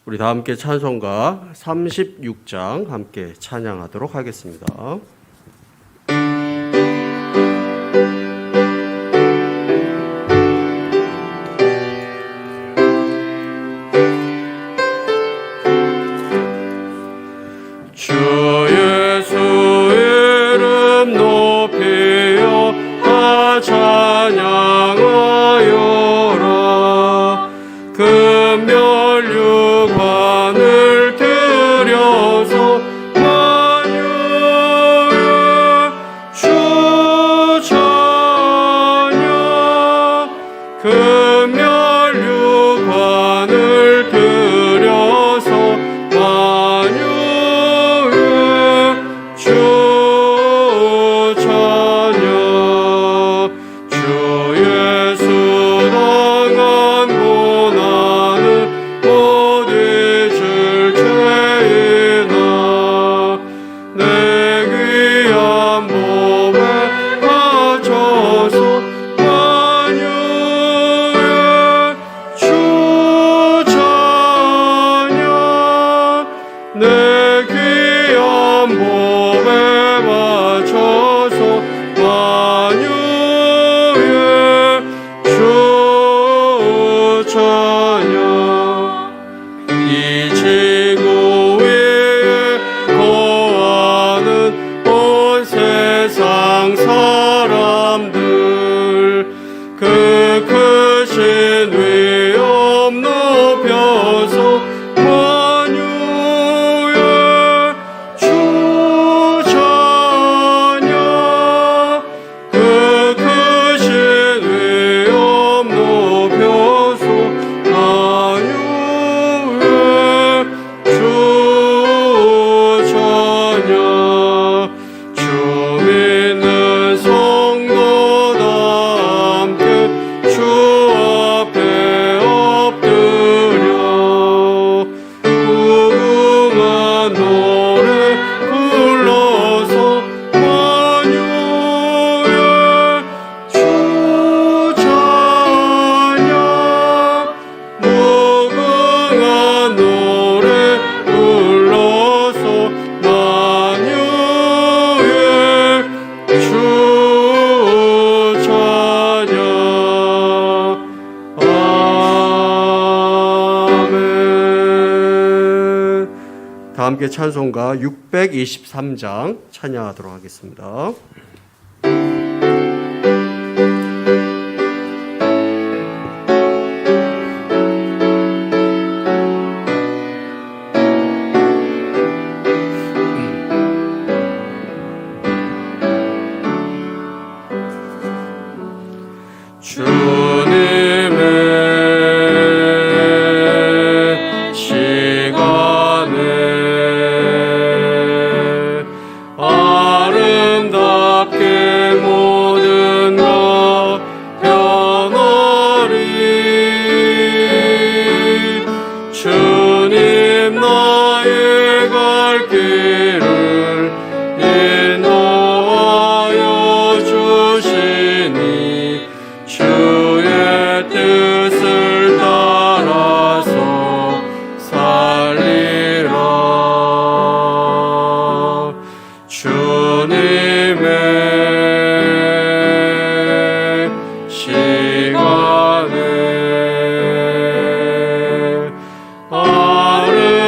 우리 다 함께 찬송가 36장 함께 찬양하도록 하겠습니다. 주 예수 이름 높이어 다 찬양하여라. 금멸류관을 들여서 만유의 주 찬양. 금멸류관을 들여서 만유의 주 찬양. 주 예수 당한 고난을 못 잊을 죄이나 내 귀한 몸에 바쳐서 만유의 주 찬양. 내 귀한 몸에 바쳐서 만유의 주 찬양. 이 지구 위에 거하는 온 세상 사람들 그 크신 위엄 높여서 만유의 주 찬양. 그 크신 위엄 높여서 만유의 주 찬양. 주 믿는 성도 다 함께 주 앞에 엎드려 무궁한 노래 불러서 만유의 주 찬양. 무궁한 노래 불러서 만유의 주 찬양. 아멘. 다 함께 찬송가 623장 찬양하도록 하겠습니다. 주님의 시간에 아름답게 모든 것 변하리. 주님 나의 갈 길을 인도하여 주시니 주의 뜻을 따라서 살리라. 주님의 시간에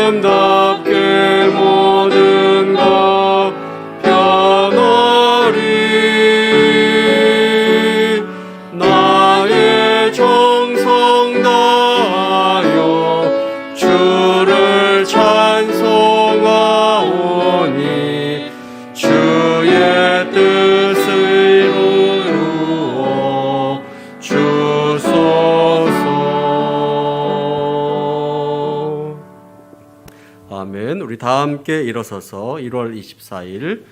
아름답게 모든 것 변하리. 나의 정성 다하여 주를 찬송하오니 주의 뜻을 이루어 주소서. 아멘. 우리 다 함께 일어서서 1월 24일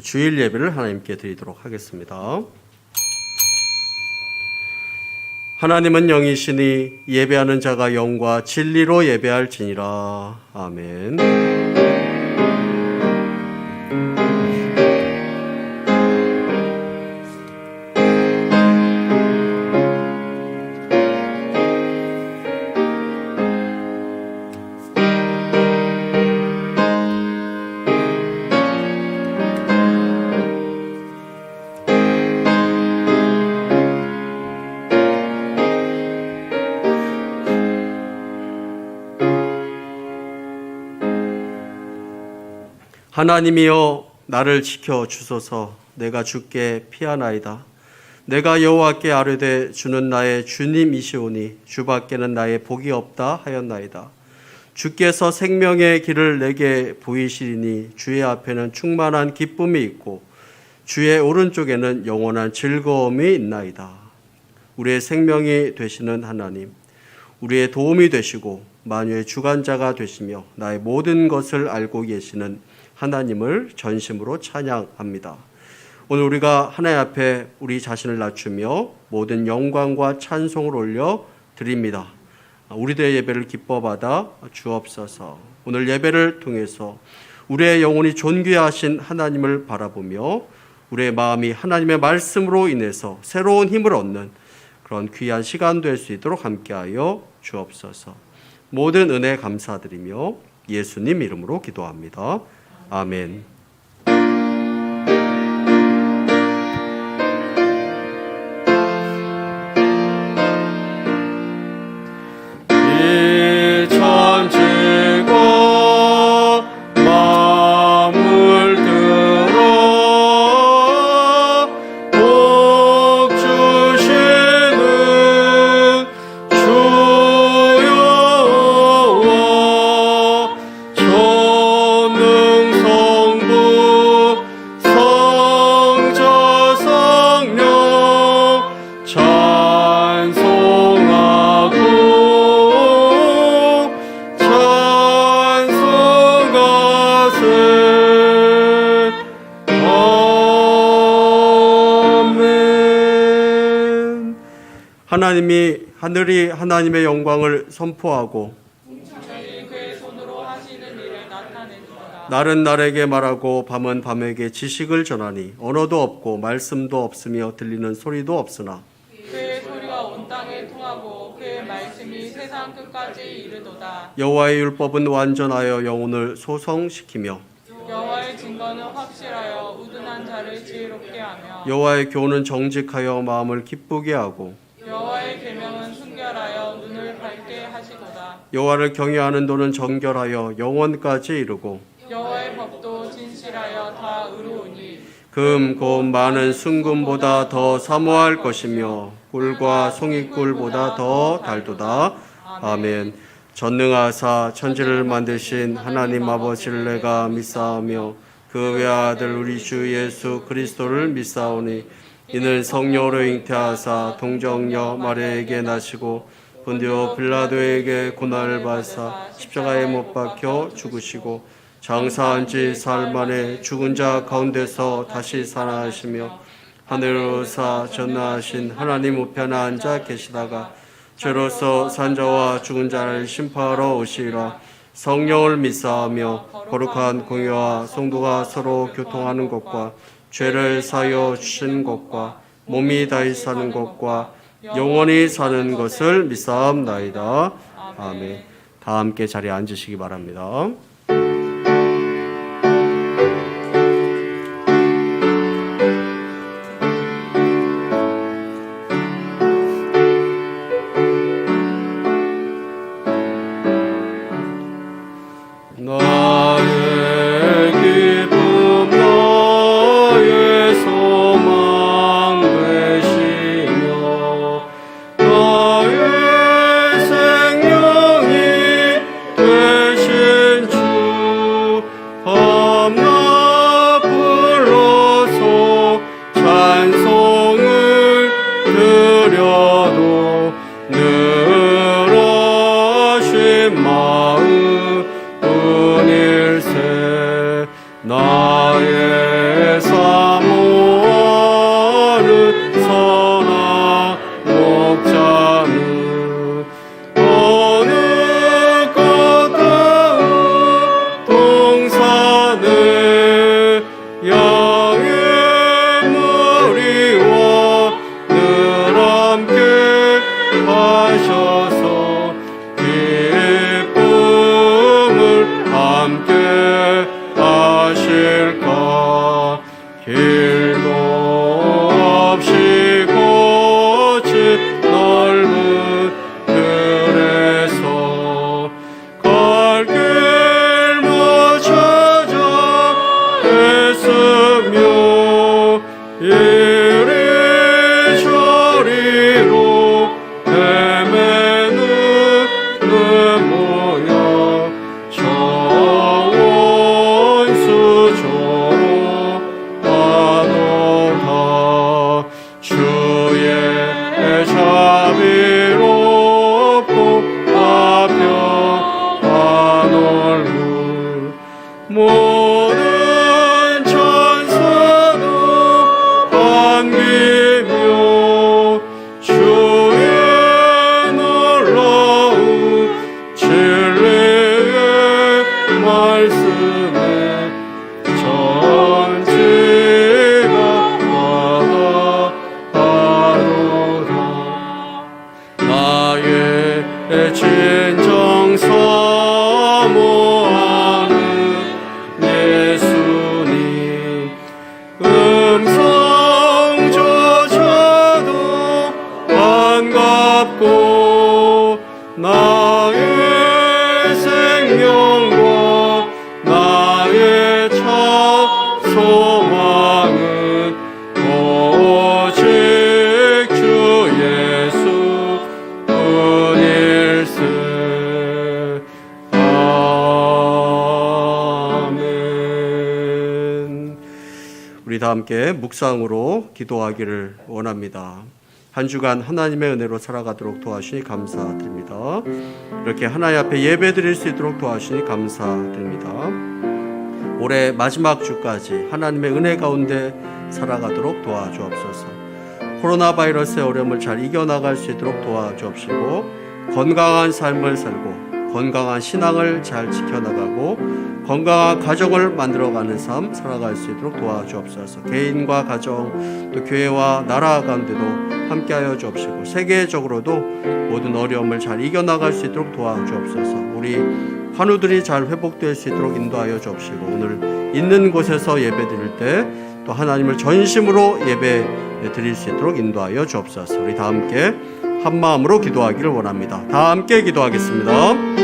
주일 예배를 하나님께 드리도록 하겠습니다. 하나님은 영이시니 예배하는 자가 영과 진리로 예배할지니라. 아멘. 하나님이여 나를 지켜 주소서. 내가 주께 피하나이다. 내가 여호와께 아뢰되 주는 나의 주님이시오니 주밖에는 나의 복이 없다 하였나이다. 주께서 생명의 길을 내게 보이시리니 주의 앞에는 충만한 기쁨이 있고 주의 오른쪽에는 영원한 즐거움이 있나이다. 우리의 생명이 되시는 하나님, 우리의 도움이 되시고 만유의 주관자가 되시며 나의 모든 것을 알고 계시는 하나님을 전심으로 찬양합니다. 오늘 우리가 하나님 앞에 우리 자신을 낮추며 모든 영광과 찬송을 올려 드립니다. 우리들의 예배를 기뻐 받아 주옵소서. 오늘 예배를 통해서 우리의 영혼이 존귀하신 하나님을 바라보며 우리의 마음이 하나님의 말씀으로 인해서 새로운 힘을 얻는 그런 귀한 시간 될 수 있도록 함께하여 주옵소서. 모든 은혜 감사드리며 예수님 이름으로 기도합니다. 아멘. 하늘이 하나님의 영광을 선포하고 그의 손으로 하시는 일을 나타내주다. 날은 날에게 말하고 밤은 밤에게 지식을 전하니 언어도 없고 말씀도 없으며 들리는 소리도 없으나 그의 소리가 온 땅에 통하고 그의 말씀이 세상 끝까지 이르도다. 여호와의 율법은 완전하여 영혼을 소성시키며 여호와의 증거는 확실하여 우둔한 자를 지혜롭게 하며 여호와의 교훈은 정직하여 마음을 기쁘게 하고 여호와의 계명은 순결하여 눈을 밝게 하시도다. 여호와를 경외하는 도는 정결하여 영원까지 이르고 여호와의 법도 진실하여 다 의로우니 금, 곧 많은 순금보다 더 사모할 것이며 꿀과 송이꿀보다 더 달도다. 아멘. 전능하사 천지를 만드신 하나님 아버지를 내가 믿사오며 그 외아들 우리 주 예수 그리스도를 믿사오니 이는 성령으로 잉태하사 동정녀 마리아에게 나시고 본디오 빌라도에게 고난을 받사 십자가에 못 박혀 죽으시고 장사한 지 사흘 만에 죽은 자 가운데서 다시 살아나시며 하늘로 사 전능하신 하나님 우편에 앉아 계시다가 죄로서 산 자와 죽은 자를 심판하러 오시리라. 성령을 믿사하며 거룩한 공회와 성도가 서로 교통하는 것과 죄를 사하여 주신 것과 몸이 다시 사는 것과 영원히 사는 것을 믿사옵나이다. 아멘. 다 함께 자리에 앉으시기 바랍니다. 나의 생명이 되신 주 저리로 헤매는 모여 저 원수처럼 하노다. 주의 자비롭고 화평한 얼굴 모든 천사도 반기며 주의 놀라운 진리의 말씀에 전지가 바다하도다. 나의 진정 사모하는 예수님, 음성조차도 반갑고 나의 생명과 나의 참 소망은 오직 주 예수 뿐일세. 아멘. 우리 다 함께 묵상으로 기도하기를 원합니다. 한 주간 하나님의 은혜로 살아가도록 도와주시니 감사드립니다. 이렇게 하나님 앞에 예배드릴 수 있도록 도와주시니 감사드립니다. 올해 마지막 주까지 하나님의 은혜 가운데 살아가도록 도와주옵소서. 코로나 바이러스의 어려움을 잘 이겨나갈 수 있도록 도와주옵시고, 건강한 삶을 살고 건강한 신앙을 잘 지켜나가고 건강한 가정을 만들어가는 삶 살아갈 수 있도록 도와주옵소서. 개인과 가정 또 교회와 나라 가운데도 함께하여 주옵시고, 세계적으로도 모든 어려움을 잘 이겨나갈 수 있도록 도와주옵소서. 우리 환우들이 잘 회복될 수 있도록 인도하여 주옵시고, 오늘 있는 곳에서 예배 드릴 때 또 하나님을 전심으로 예배 드릴 수 있도록 인도하여 주옵소서. 우리 다 함께 한 마음으로 기도하기를 원합니다. 다 함께 기도하겠습니다.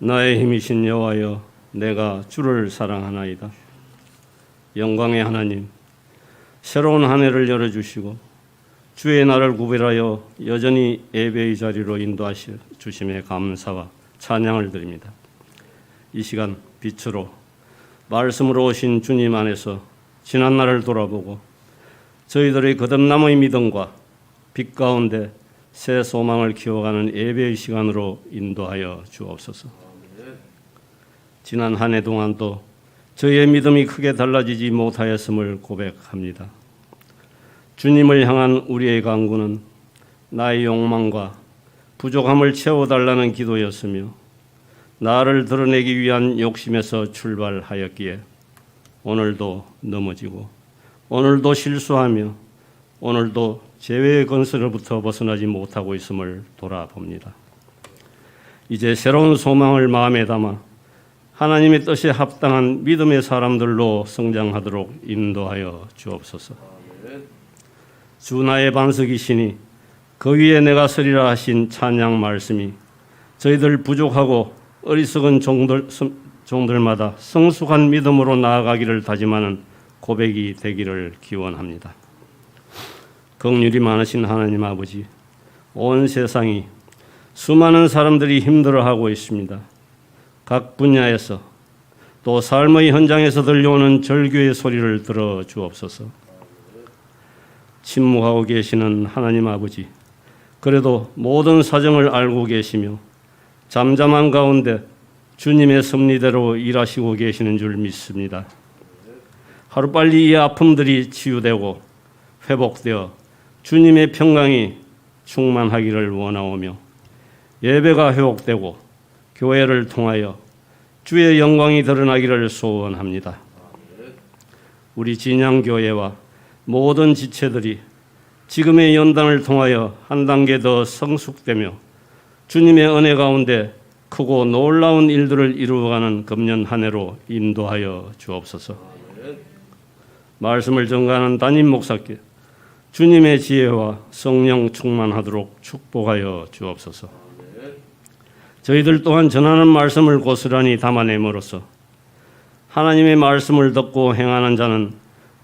나의 힘이신 여호와여, 내가 주를 사랑하나이다. 영광의 하나님, 새로운 한 해를 열어주시고 주의 날을 구별하여 여전히 예배의 자리로 인도하시 주심에 감사와 찬양을 드립니다. 이 시간 빛으로 말씀으로 오신 주님 안에서 지난 날을 돌아보고 저희들의 거듭남의 믿음과 빛 가운데 새 소망을 키워가는 예배의 시간으로 인도하여 주옵소서. 지난 한 해 동안도 저희의 믿음이 크게 달라지지 못하였음을 고백합니다. 주님을 향한 우리의 간구는 나의 욕망과 부족함을 채워달라는 기도였으며, 나를 드러내기 위한 욕심에서 출발하였기에 오늘도 넘어지고 오늘도 실수하며 오늘도 죄의 건설로부터 벗어나지 못하고 있음을 돌아봅니다. 이제 새로운 소망을 마음에 담아 하나님의 뜻에 합당한 믿음의 사람들로 성장하도록 인도하여 주옵소서. 주 나의 반석이시니 그 위에 내가 서리라 하신 찬양 말씀이 저희들 부족하고 어리석은 종들마다 성숙한 믿음으로 나아가기를 다짐하는 고백이 되기를 기원합니다. 긍휼이 많으신 하나님 아버지, 온 세상이 수많은 사람들이 힘들어하고 있습니다. 각 분야에서 또 삶의 현장에서 들려오는 절규의 소리를 들어 주옵소서. 침묵하고 계시는 하나님 아버지, 그래도 모든 사정을 알고 계시며 잠잠한 가운데 주님의 섭리대로 일하시고 계시는 줄 믿습니다. 하루빨리 이 아픔들이 치유되고 회복되어 주님의 평강이 충만하기를 원하오며 예배가 회복되고 교회를 통하여 주의 영광이 드러나기를 소원합니다. 우리 진양교회와 모든 지체들이 지금의 연단을 통하여 한 단계 더 성숙되며 주님의 은혜 가운데 크고 놀라운 일들을 이루어가는 금년 한 해로 인도하여 주옵소서. 말씀을 전가하는 담임 목사께 주님의 지혜와 성령 충만하도록 축복하여 주옵소서. 저희들 또한 전하는 말씀을 고스란히 담아냄으로써 하나님의 말씀을 듣고 행하는 자는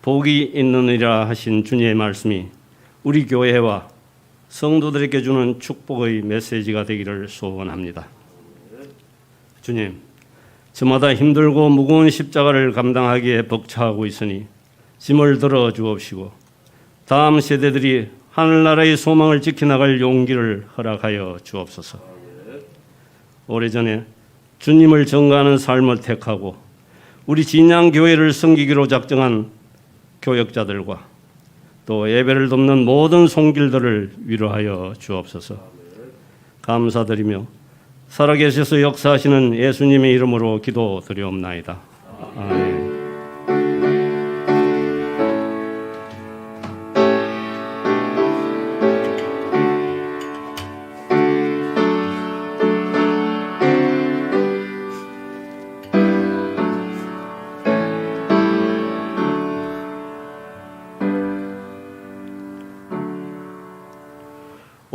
복이 있느니라 하신 주님의 말씀이 우리 교회와 성도들에게 주는 축복의 메시지가 되기를 소원합니다. 주님, 저마다 힘들고 무거운 십자가를 감당하기에 벅차하고 있으니 짐을 들어 주옵시고 다음 세대들이 하늘나라의 소망을 지켜나갈 용기를 허락하여 주옵소서. 오래전에 주님을 전가하는 삶을 택하고 우리 진양교회를 섬기기로 작정한 교역자들과 또 예배를 돕는 모든 손길들을 위로하여 주옵소서. 감사드리며 살아계셔서 역사하시는 예수님의 이름으로 기도드리옵나이다. 아멘.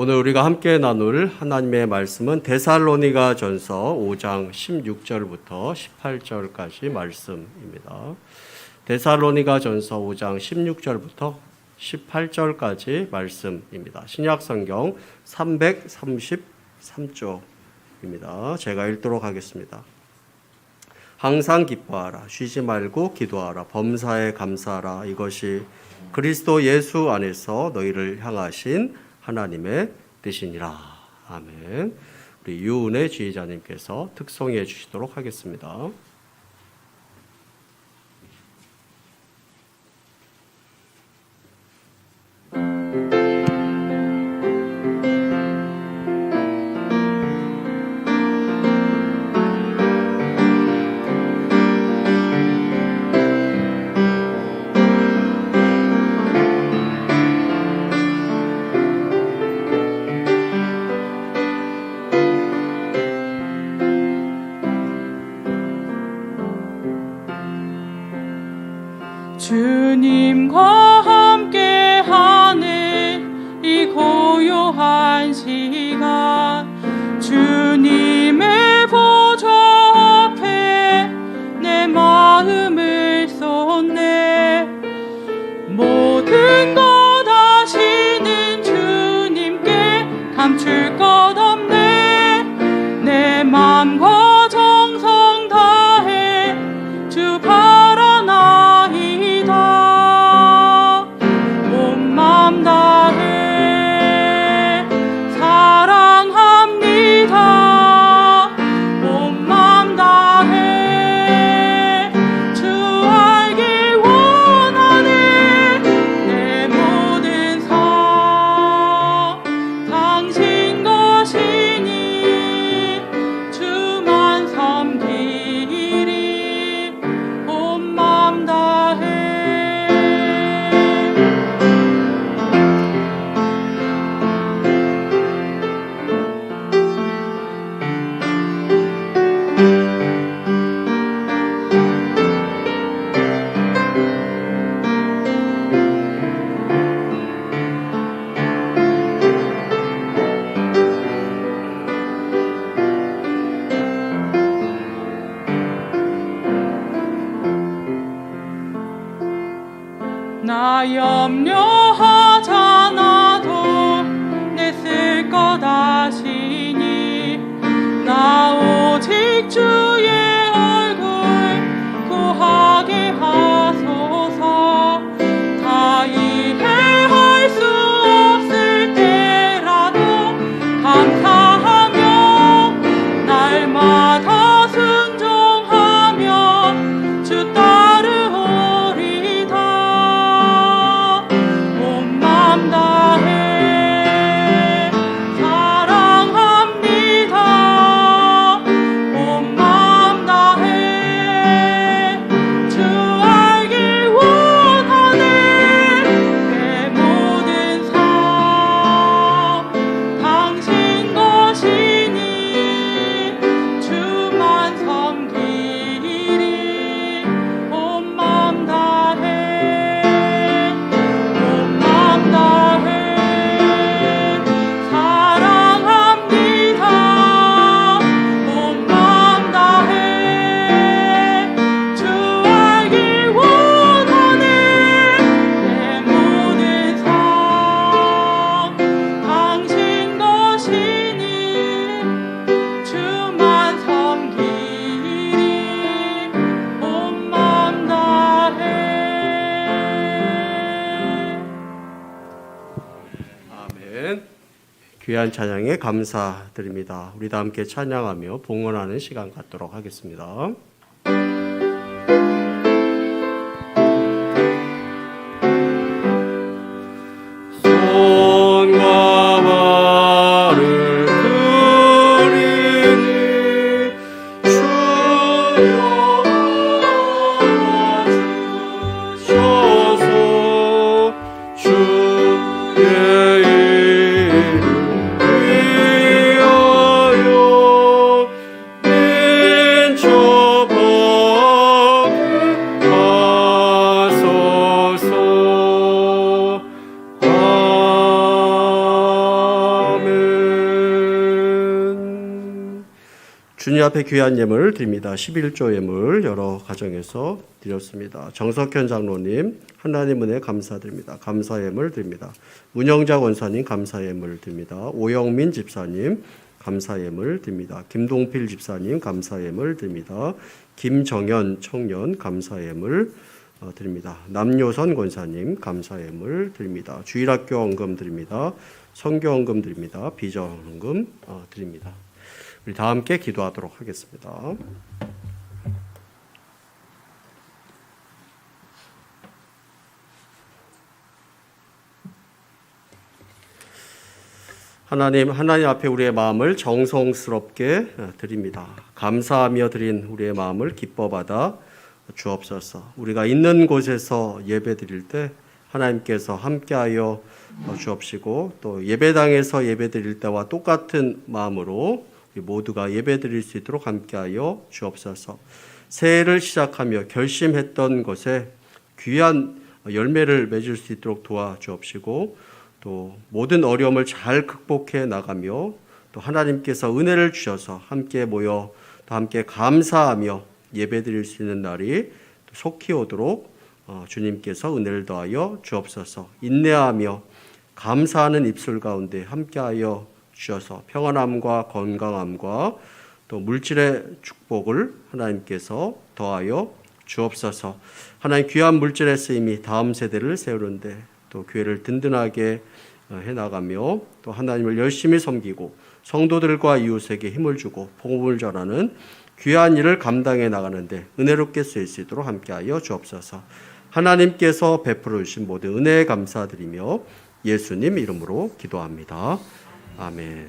오늘 우리가 함께 나눌 하나님의 말씀은 데살로니가 전서 5장 16절부터 18절까지 말씀입니다. 데살로니가 전서 5장 16절부터 18절까지 말씀입니다. 신약성경 333쪽입니다. 제가 읽도록 하겠습니다. 항상 기뻐하라, 쉬지 말고 기도하라, 범사에 감사하라. 이것이 그리스도 예수 안에서 너희를 향하신 하나님의 뜻이니라. 아멘. 우리 유은혜 지휘자님께서 특송해 주시도록 하겠습니다. 귀한 찬양에 감사드립니다. 우리 다 함께 찬양하며 봉헌하는 시간 갖도록 하겠습니다. 손과 발을 들이니 주여 주셔서 주의 이름 위하여 맨처 밖에 가소서. 아멘. 주님 앞에 귀한 예물 드립니다. 11조 예물 여러 가정에서 드렸습니다. 정석현 장로님 하나님 은혜 감사드립니다. 감사 예물 드립니다. 문영자 원사님 감사 예물 드립니다. 오영민 집사님 감사 예물 드립니다. 김동필 집사님 감사 예물 드립니다. 김정현 청년 감사 예물 드립니다. 남요선 권사님 감사 예물 드립니다. 주일학교 헌금 드립니다. 선교 헌금 드립니다. 비전 헌금 드립니다. 우리 다 함께 기도하도록 하겠습니다. 하나님 앞에 우리의 마음을 정성스럽게 드립니다. 감사하며 드린 우리의 마음을 기뻐 받아 주옵소서. 우리가 있는 곳에서 예배 드릴 때 하나님께서 함께하여 주옵시고, 또 예배당에서 예배 드릴 때와 똑같은 마음으로 우리 모두가 예배 드릴 수 있도록 함께하여 주옵소서. 새해를 시작하며 결심했던 것에 귀한 열매를 맺을 수 있도록 도와주옵시고, 또 모든 어려움을 잘 극복해 나가며 또 하나님께서 은혜를 주셔서 함께 모여 또 함께 감사하며 예배드릴 수 있는 날이 속히 오도록 주님께서 은혜를 더하여 주옵소서. 인내하며 감사하는 입술 가운데 함께하여 주셔서 평안함과 건강함과 또 물질의 축복을 하나님께서 더하여 주옵소서. 하나님 귀한 물질의 쓰임이 다음 세대를 세우는데 또 교회를 든든하게 해나가며 또 하나님을 열심히 섬기고 성도들과 이웃에게 힘을 주고 복음을 전하는 귀한 일을 감당해 나가는데 은혜롭게 쓰일 수 있도록 함께하여 주옵소서. 하나님께서 베풀어 주신 모든 은혜에 감사드리며 예수님 이름으로 기도합니다. 아멘.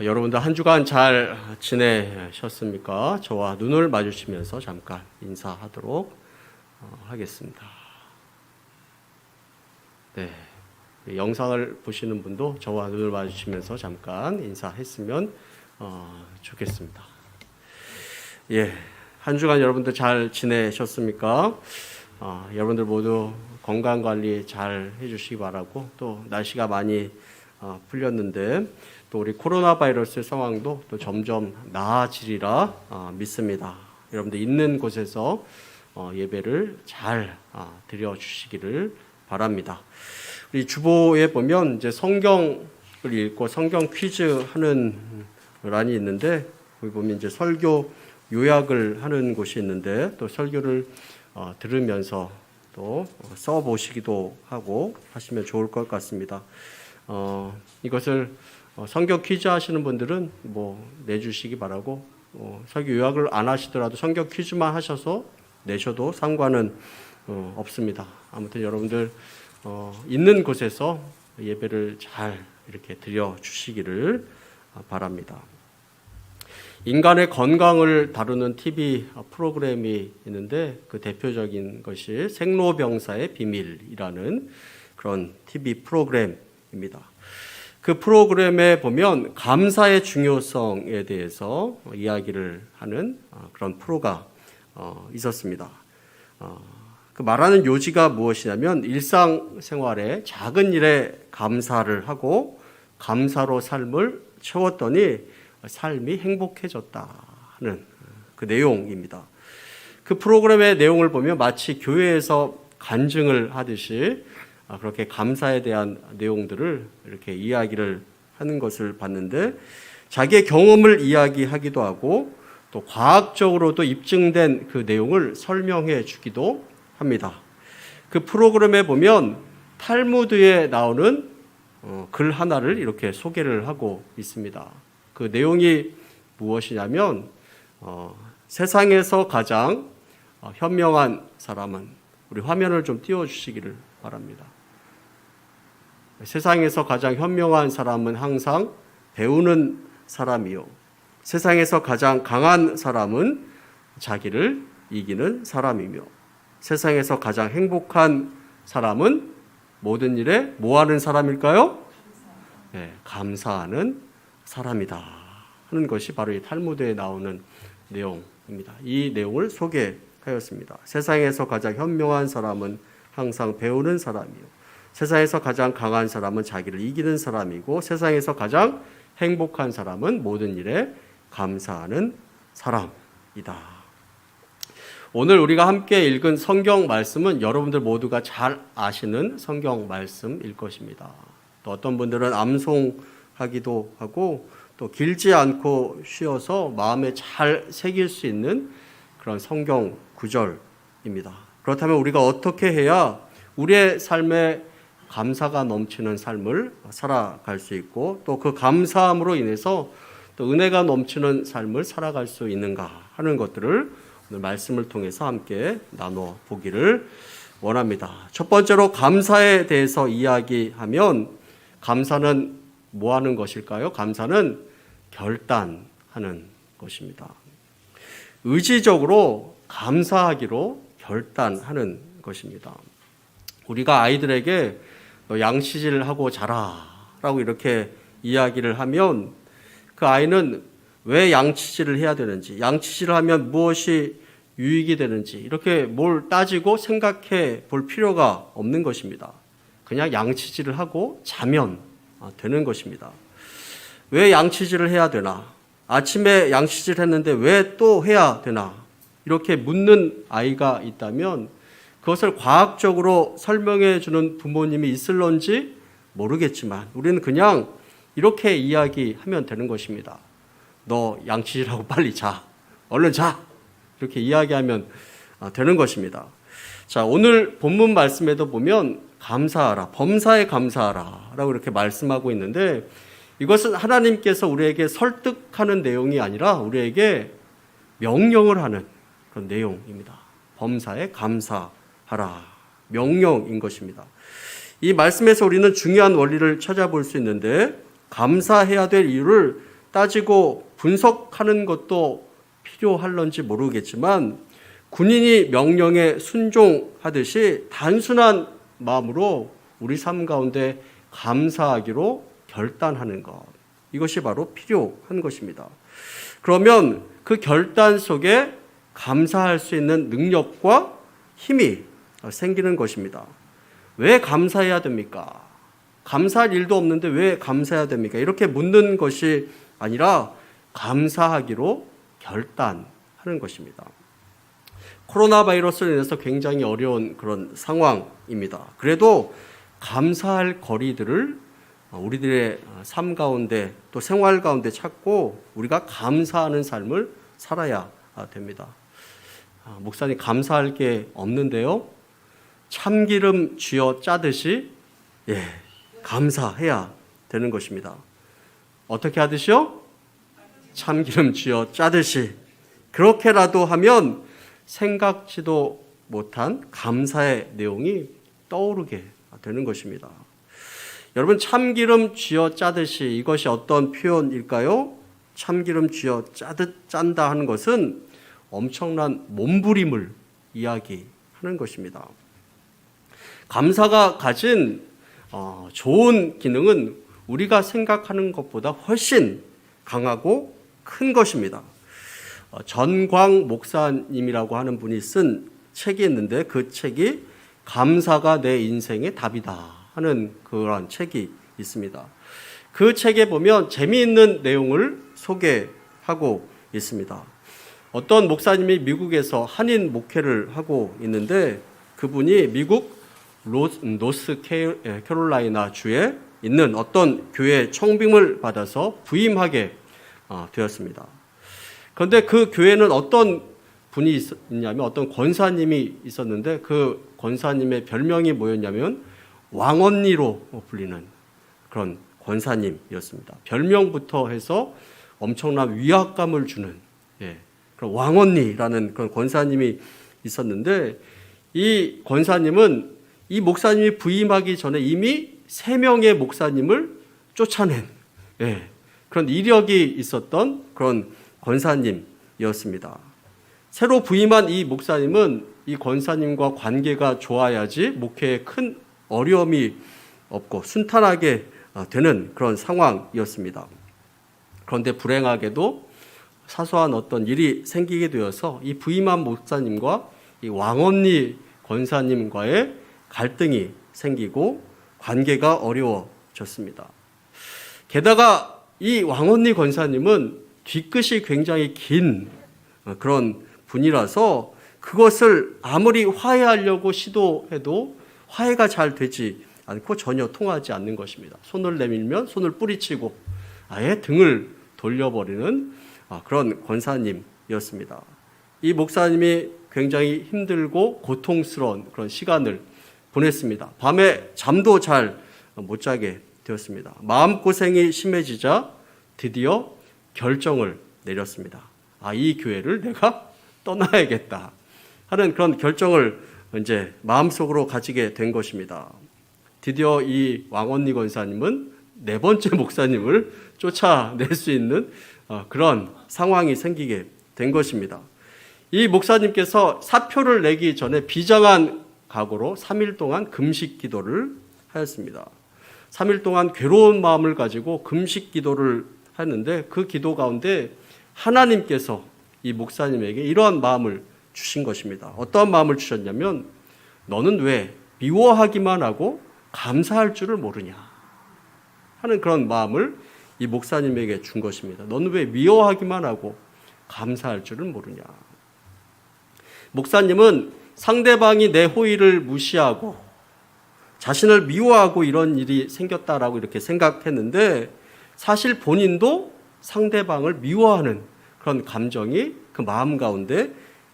여러분들 한 주간 잘 지내셨습니까? 저와 눈을 마주치면서 잠깐 인사하도록 하겠습니다. 네, 영상을 보시는 분도 저와 눈을 마주치면서 잠깐 인사했으면 좋겠습니다. 예, 한 주간 여러분들 잘 지내셨습니까? 여러분들 모두 건강 관리 잘 해주시기 바라고, 또 날씨가 많이 풀렸는데 또 우리 코로나 바이러스의 상황도 또 점점 나아지리라 믿습니다. 여러분들 있는 곳에서 예배를 잘 드려주시기를 바랍니다. 우리 주보에 보면 이제 성경을 읽고 성경 퀴즈 하는 란이 있는데, 거기 보면 이제 설교 요약을 하는 곳이 있는데, 또 설교를 들으면서 또 써보시기도 하고 하시면 좋을 것 같습니다. 이것을 성경 퀴즈 하시는 분들은 뭐 내주시기 바라고, 설교 요약을 안 하시더라도 성경 퀴즈만 하셔서 내셔도 상관은 없습니다. 아무튼 여러분들 있는 곳에서 예배를 잘 이렇게 드려 주시기를 바랍니다. 인간의 건강을 다루는 TV 프로그램이 있는데, 그 대표적인 것이 생로병사의 비밀이라는 그런 TV 프로그램입니다. 그 프로그램에 보면 감사의 중요성에 대해서 이야기를 하는 그런 프로가 있었습니다. 그 말하는 요지가 무엇이냐면, 일상생활에 작은 일에 감사를 하고 감사로 삶을 채웠더니 삶이 행복해졌다는 그 내용입니다. 그 프로그램의 내용을 보면 마치 교회에서 간증을 하듯이 그렇게 감사에 대한 내용들을 이렇게 이야기를 하는 것을 봤는데, 자기의 경험을 이야기하기도 하고 또 과학적으로도 입증된 그 내용을 설명해 주기도 합니다. 그 프로그램에 보면 탈무드에 나오는 글 하나를 이렇게 소개를 하고 있습니다. 그 내용이 무엇이냐면 세상에서 가장 현명한 사람은, 우리 화면을 좀 띄워주시기를 바랍니다. 세상에서 가장 현명한 사람은 항상 배우는 사람이요, 세상에서 가장 강한 사람은 자기를 이기는 사람이며, 세상에서 가장 행복한 사람은 모든 일에 뭐 하는 사람일까요? 네, 감사하는 사람이다 하는 것이 바로 이 탈무드에 나오는 내용입니다. 이 내용을 소개하였습니다. 세상에서 가장 현명한 사람은 항상 배우는 사람이요, 세상에서 가장 강한 사람은 자기를 이기는 사람이고, 세상에서 가장 행복한 사람은 모든 일에 감사하는 사람이다. 오늘 우리가 함께 읽은 성경 말씀은 여러분들 모두가 잘 아시는 성경 말씀일 것입니다. 또 어떤 분들은 암송하기도 하고, 또 길지 않고 쉬어서 마음에 잘 새길 수 있는 그런 성경 구절입니다. 그렇다면 우리가 어떻게 해야 우리의 삶에 감사가 넘치는 삶을 살아갈 수 있고, 또 그 감사함으로 인해서 또 은혜가 넘치는 삶을 살아갈 수 있는가 하는 것들을 오늘 말씀을 통해서 함께 나눠 보기를 원합니다. 첫 번째로 감사에 대해서 이야기하면, 감사는 뭐 하는 것일까요? 감사는 결단하는 것입니다. 의지적으로 감사하기로 결단하는 것입니다. 우리가 아이들에게 너 양치질하고 자라 라고 이렇게 이야기를 하면, 그 아이는 왜 양치질을 해야 되는지, 양치질을 하면 무엇이 유익이 되는지 이렇게 뭘 따지고 생각해 볼 필요가 없는 것입니다. 그냥 양치질을 하고 자면 되는 것입니다. 왜 양치질을 해야 되나? 아침에 양치질 했는데 왜 또 해야 되나? 이렇게 묻는 아이가 있다면 그것을 과학적으로 설명해 주는 부모님이 있을런지 모르겠지만 우리는 그냥 이렇게 이야기하면 되는 것입니다. 너 양치질하고 빨리 자. 얼른 자. 이렇게 이야기하면 되는 것입니다. 자, 오늘 본문 말씀에도 보면 감사하라, 범사에 감사하라 라고 이렇게 말씀하고 있는데, 이것은 하나님께서 우리에게 설득하는 내용이 아니라 우리에게 명령을 하는 그런 내용입니다. 범사에 감사하라, 명령인 것입니다. 이 말씀에서 우리는 중요한 원리를 찾아볼 수 있는데, 감사해야 될 이유를 따지고 분석하는 것도 필요할런지 모르겠지만, 군인이 명령에 순종하듯이 단순한 마음으로 우리 삶 가운데 감사하기로 결단하는 것, 이것이 바로 필요한 것입니다. 그러면 그 결단 속에 감사할 수 있는 능력과 힘이 생기는 것입니다. 왜 감사해야 됩니까? 감사할 일도 없는데 왜 감사해야 됩니까? 이렇게 묻는 것이 아니라 감사하기로 결단하는 것입니다. 코로나 바이러스로 인해서 굉장히 어려운 그런 상황입니다. 그래도 감사할 거리들을 우리들의 삶 가운데 또 생활 가운데 찾고 우리가 감사하는 삶을 살아야 됩니다. 목사님, 감사할 게 없는데요. 참기름 쥐어 짜듯이 감사해야 되는 것입니다. 어떻게 하듯이요? 참기름 쥐어 짜듯이. 그렇게라도 하면 생각지도 못한 감사의 내용이 떠오르게 되는 것입니다. 여러분, 참기름 쥐어 짜듯이, 이것이 어떤 표현일까요? 참기름 쥐어 짠다 하는 것은 엄청난 몸부림을 이야기하는 것입니다. 감사가 가진 좋은 기능은 우리가 생각하는 것보다 훨씬 강하고 큰 것입니다. 전광 목사님이라고 하는 분이 쓴 책이 있는데, 그 책이 감사가 내 인생의 답이다 하는 그런 책이 있습니다. 그 책에 보면 재미있는 내용을 소개하고 있습니다. 어떤 목사님이 미국에서 한인 목회를 하고 있는데, 그분이 미국 노스 캐롤라이나 주에 있는 어떤 교회 청빙을 받아서 부임하게 되었습니다. 그런데 그 교회는 어떤 분이 있냐면, 어떤 권사님이 있었는데, 그 권사님의 별명이 뭐였냐면 왕언니로 불리는 그런 권사님이었습니다. 별명부터 해서 엄청난 위압감을 주는 그런 왕언니라는 그런 권사님이 있었는데, 이 권사님은 이 목사님이 부임하기 전에 이미 3명의 목사님을 쫓아낸 그런 이력이 있었던 그런 권사님이었습니다. 새로 부임한 이 목사님은 이 권사님과 관계가 좋아야지 목회에 큰 어려움이 없고 순탄하게 되는 그런 상황이었습니다. 그런데 불행하게도 사소한 어떤 일이 생기게 되어서 이 부임한 목사님과 이 왕언니 권사님과의 갈등이 생기고 관계가 어려워졌습니다. 게다가 이 왕언니 권사님은 뒤끝이 굉장히 긴 그런 분이라서 그것을 아무리 화해하려고 시도해도 화해가 잘 되지 않고 전혀 통하지 않는 것입니다. 손을 내밀면 손을 뿌리치고 아예 등을 돌려버리는 그런 권사님이었습니다. 이 목사님이 굉장히 힘들고 고통스러운 그런 시간을 보냈습니다. 밤에 잠도 잘 못 자게 되었습니다. 마음고생이 심해지자 드디어 결정을 내렸습니다. 이 교회를 내가 떠나야겠다 하는 그런 결정을 이제 마음속으로 가지게 된 것입니다. 드디어 이 왕언니 권사님은 4번째 목사님을 쫓아낼 수 있는 그런 상황이 생기게 된 것입니다. 이 목사님께서 사표를 내기 전에 비장한 각오로 3일 동안 금식 기도를 하였습니다. 3일 동안 괴로운 마음을 가지고 금식 기도를 했는데 그 기도 가운데 하나님께서 이 목사님에게 이러한 마음을 주신 것입니다. 어떤 마음을 주셨냐면, 너는 왜 미워하기만 하고 감사할 줄을 모르냐 하는 그런 마음을 이 목사님에게 준 것입니다. 너는 왜 미워하기만 하고 감사할 줄을 모르냐. 목사님은 상대방이 내 호의를 무시하고 자신을 미워하고 이런 일이 생겼다라고 이렇게 생각했는데, 사실 본인도 상대방을 미워하는 그런 감정이 그 마음 가운데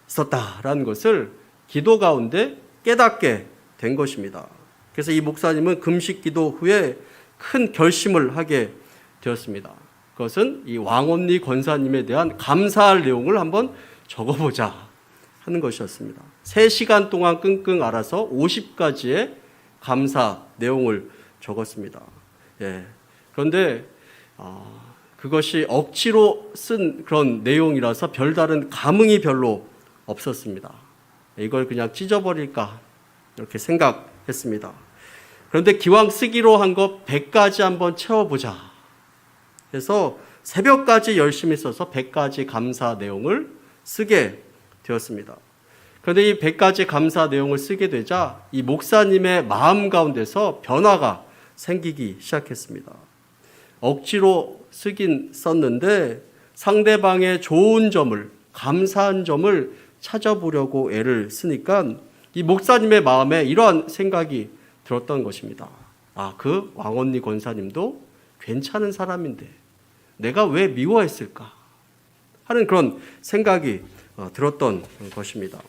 있었다라는 것을 기도 가운데 깨닫게 된 것입니다. 그래서 이 목사님은 금식 기도 후에 큰 결심을 하게 되었습니다. 그것은 이 왕언니 권사님에 대한 감사할 내용을 한번 적어보자 하는 것이었습니다. 3시간 동안 끙끙 앓아서 50가지의 감사 내용을 적었습니다. 그런데 그것이 억지로 쓴 그런 내용이라서 별다른 감흥이 별로 없었습니다. 이걸 그냥 찢어버릴까 이렇게 생각했습니다. 그런데 기왕 쓰기로 한 거 100가지 한번 채워보자 해서 새벽까지 열심히 써서 100가지 감사 내용을 쓰게 되었습니다. 그런데 이 100가지 감사 내용을 쓰게 되자 이 목사님의 마음 가운데서 변화가 생기기 시작했습니다. 억지로 쓰긴 썼는데 상대방의 좋은 점을, 감사한 점을 찾아보려고 애를 쓰니까 이 목사님의 마음에 이러한 생각이 들었던 것입니다. 그 왕언니 권사님도 괜찮은 사람인데 내가 왜 미워했을까 하는 그런 생각이 들었던 것입니다.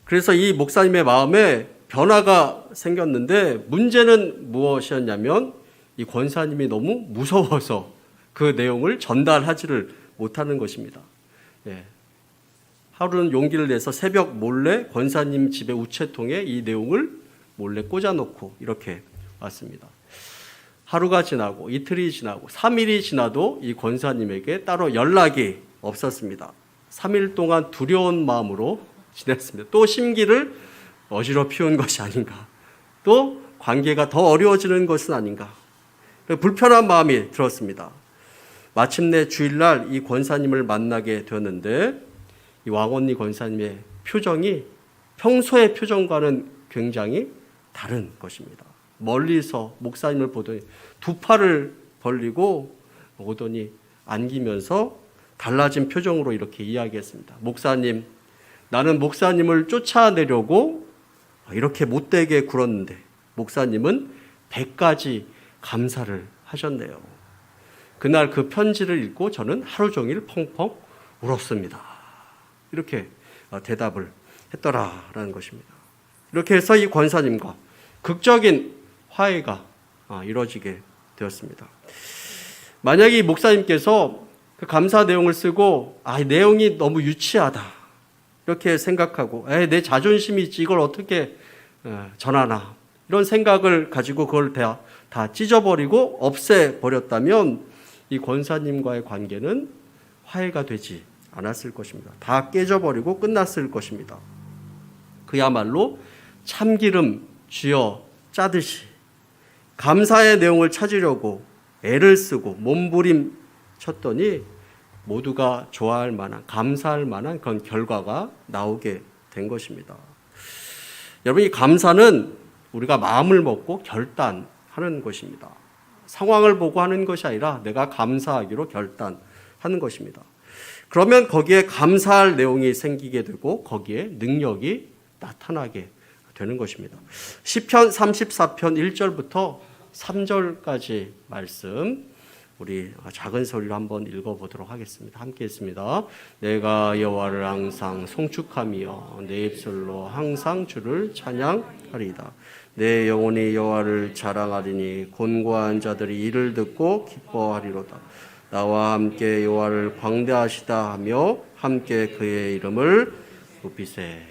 그래서 이 목사님의 마음에 변화가 생겼는데, 문제는 무엇이었냐면 이 권사님이 너무 무서워서 그 내용을 전달하지를 못하는 것입니다. 하루는 용기를 내서 새벽 몰래 권사님 집의 우체통에 이 내용을 몰래 꽂아놓고 이렇게 왔습니다. 하루가 지나고 이틀이 지나고 3일이 지나도 이 권사님에게 따로 연락이 없었습니다. 3일 동안 두려운 마음으로 지냈습니다. 또 심기를 어지럽히운 것이 아닌가, 또 관계가 더 어려워지는 것은 아닌가, 불편한 마음이 들었습니다. 마침내 주일날 이 권사님을 만나게 되었는데 이 왕언니 권사님의 표정이 평소의 표정과는 굉장히 다른 것입니다. 멀리서 목사님을 보더니 두 팔을 벌리고 오더니 안기면서 달라진 표정으로 이렇게 이야기했습니다. 목사님, 나는 목사님을 쫓아내려고 이렇게 못되게 굴었는데 목사님은 100가지 감사를 하셨네요. 그날 그 편지를 읽고 저는 하루 종일 펑펑 울었습니다. 이렇게 대답을 했더라라는 것입니다. 이렇게 해서 이 권사님과 극적인 화해가 이루어지게 되었습니다. 만약에 이 목사님께서 그 감사 내용을 쓰고 이 내용이 너무 유치하다 이렇게 생각하고 내 자존심이 있지 이걸 어떻게 전하나 이런 생각을 가지고 그걸 다 찢어버리고 없애버렸다면 이 권사님과의 관계는 화해가 되지 않았을 것입니다. 다 깨져버리고 끝났을 것입니다. 그야말로 참기름 쥐어 짜듯이 감사의 내용을 찾으려고 애를 쓰고 몸부림 쳤더니 모두가 좋아할 만한, 감사할 만한 그런 결과가 나오게 된 것입니다. 여러분, 이 감사는 우리가 마음을 먹고 결단하는 것입니다. 상황을 보고 하는 것이 아니라 내가 감사하기로 결단하는 것입니다. 그러면 거기에 감사할 내용이 생기게 되고 거기에 능력이 나타나게 되는 것입니다. 시편 34편 1절부터 3절까지 말씀 우리 작은 소리로 한번 읽어보도록 하겠습니다. 함께 했습니다. 내가 여호와를 항상 송축하며 내 입술로 항상 주를 찬양하리이다. 내 영혼이 여호와를 자랑하리니 곤고한 자들이 이를 듣고 기뻐하리로다. 나와 함께 여호와를 광대하시다 하며 함께 그의 이름을 높이세.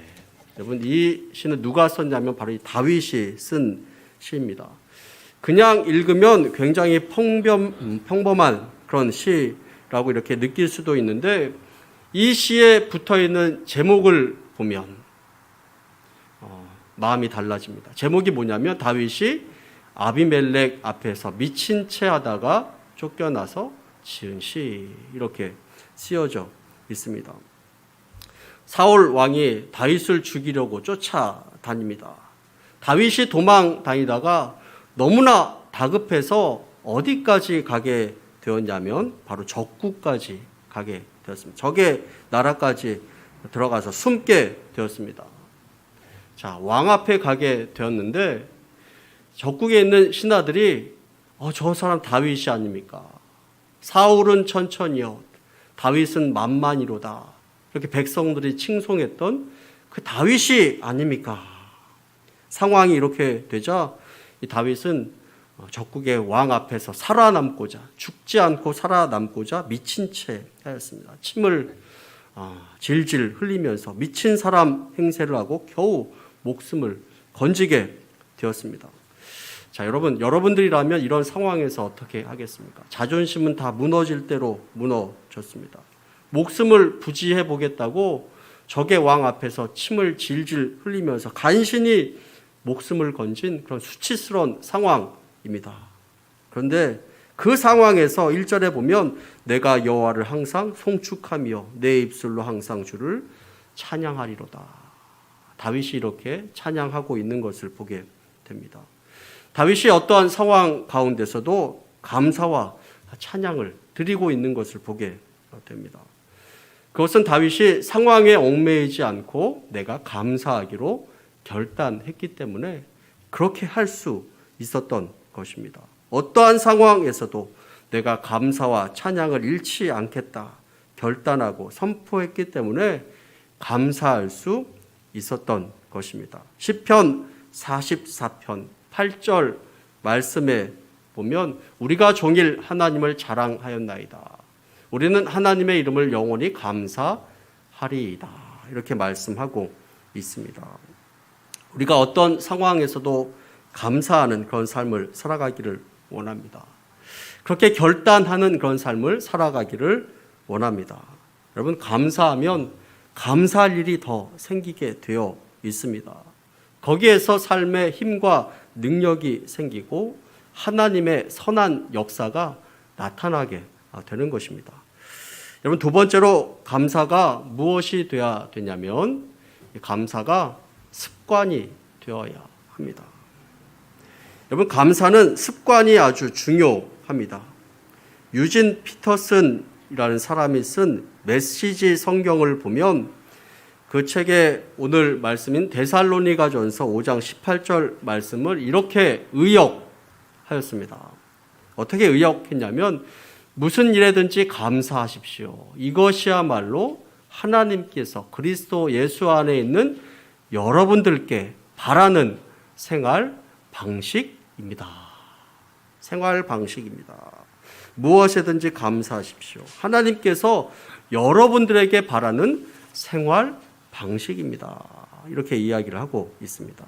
여러분, 이 시는 누가 썼냐면 바로 이 다윗이 쓴 시입니다. 그냥 읽으면 굉장히 평범한 그런 시라고 이렇게 느낄 수도 있는데 이 시에 붙어있는 제목을 보면 마음이 달라집니다. 제목이 뭐냐면 다윗이 아비멜렉 앞에서 미친 채 하다가 쫓겨나서 지은 시 이렇게 쓰여져 있습니다. 사울 왕이 다윗을 죽이려고 쫓아다닙니다. 다윗이 도망 다니다가 너무나 다급해서 어디까지 가게 되었냐면 바로 적국까지 가게 되었습니다. 적의 나라까지 들어가서 숨게 되었습니다. 자, 왕 앞에 가게 되었는데 적국에 있는 신하들이 저 사람 다윗이 아닙니까? 사울은 천천히요, 다윗은 만만이로다. 이렇게 백성들이 칭송했던 그 다윗이 아닙니까? 상황이 이렇게 되자 이 다윗은 적국의 왕 앞에서 살아남고자, 죽지 않고 살아남고자 미친 채 하였습니다. 침을 질질 흘리면서 미친 사람 행세를 하고 겨우 목숨을 건지게 되었습니다. 자, 여러분들이라면 이런 상황에서 어떻게 하겠습니까? 자존심은 다 무너질 대로 무너졌습니다. 목숨을 부지해 보겠다고 적의 왕 앞에서 침을 질질 흘리면서 간신히 목숨을 건진 그런 수치스러운 상황입니다. 그런데 그 상황에서 1절에 보면 내가 여호와를 항상 송축하며 내 입술로 항상 주를 찬양하리로다. 다윗이 이렇게 찬양하고 있는 것을 보게 됩니다. 다윗이 어떠한 상황 가운데서도 감사와 찬양을 드리고 있는 것을 보게 됩니다. 그것은 다윗이 상황에 얽매이지 않고 내가 감사하기로 결단했기 때문에 그렇게 할 수 있었던 것입니다. 어떠한 상황에서도 내가 감사와 찬양을 잃지 않겠다 결단하고 선포했기 때문에 감사할 수 있었던 것입니다. 시편 44편 8절 말씀에 보면 우리가 종일 하나님을 자랑하였나이다. 우리는 하나님의 이름을 영원히 감사하리이다. 이렇게 말씀하고 있습니다. 우리가 어떤 상황에서도 감사하는 그런 삶을 살아가기를 원합니다. 그렇게 결단하는 그런 삶을 살아가기를 원합니다. 여러분, 감사하면 감사할 일이 더 생기게 되어 있습니다. 거기에서 삶의 힘과 능력이 생기고 하나님의 선한 역사가 나타나게 되는 것입니다. 여러분, 두 번째로 감사가 무엇이 되어야 되냐면 감사가 습관이 되어야 합니다. 여러분, 감사는 습관이 아주 중요합니다. 유진 피터슨이라는 사람이 쓴 메시지 성경을 보면 그 책의 오늘 말씀인 데살로니가전서 5장 18절 말씀을 이렇게 의역하였습니다. 어떻게 의역했냐면 무슨 일에든지 감사하십시오. 이것이야말로 하나님께서 그리스도 예수 안에 있는 여러분들께 바라는 생활 생활 방식입니다. 무엇에든지 감사하십시오. 하나님께서 여러분들에게 바라는 생활 방식입니다. 이렇게 이야기를 하고 있습니다.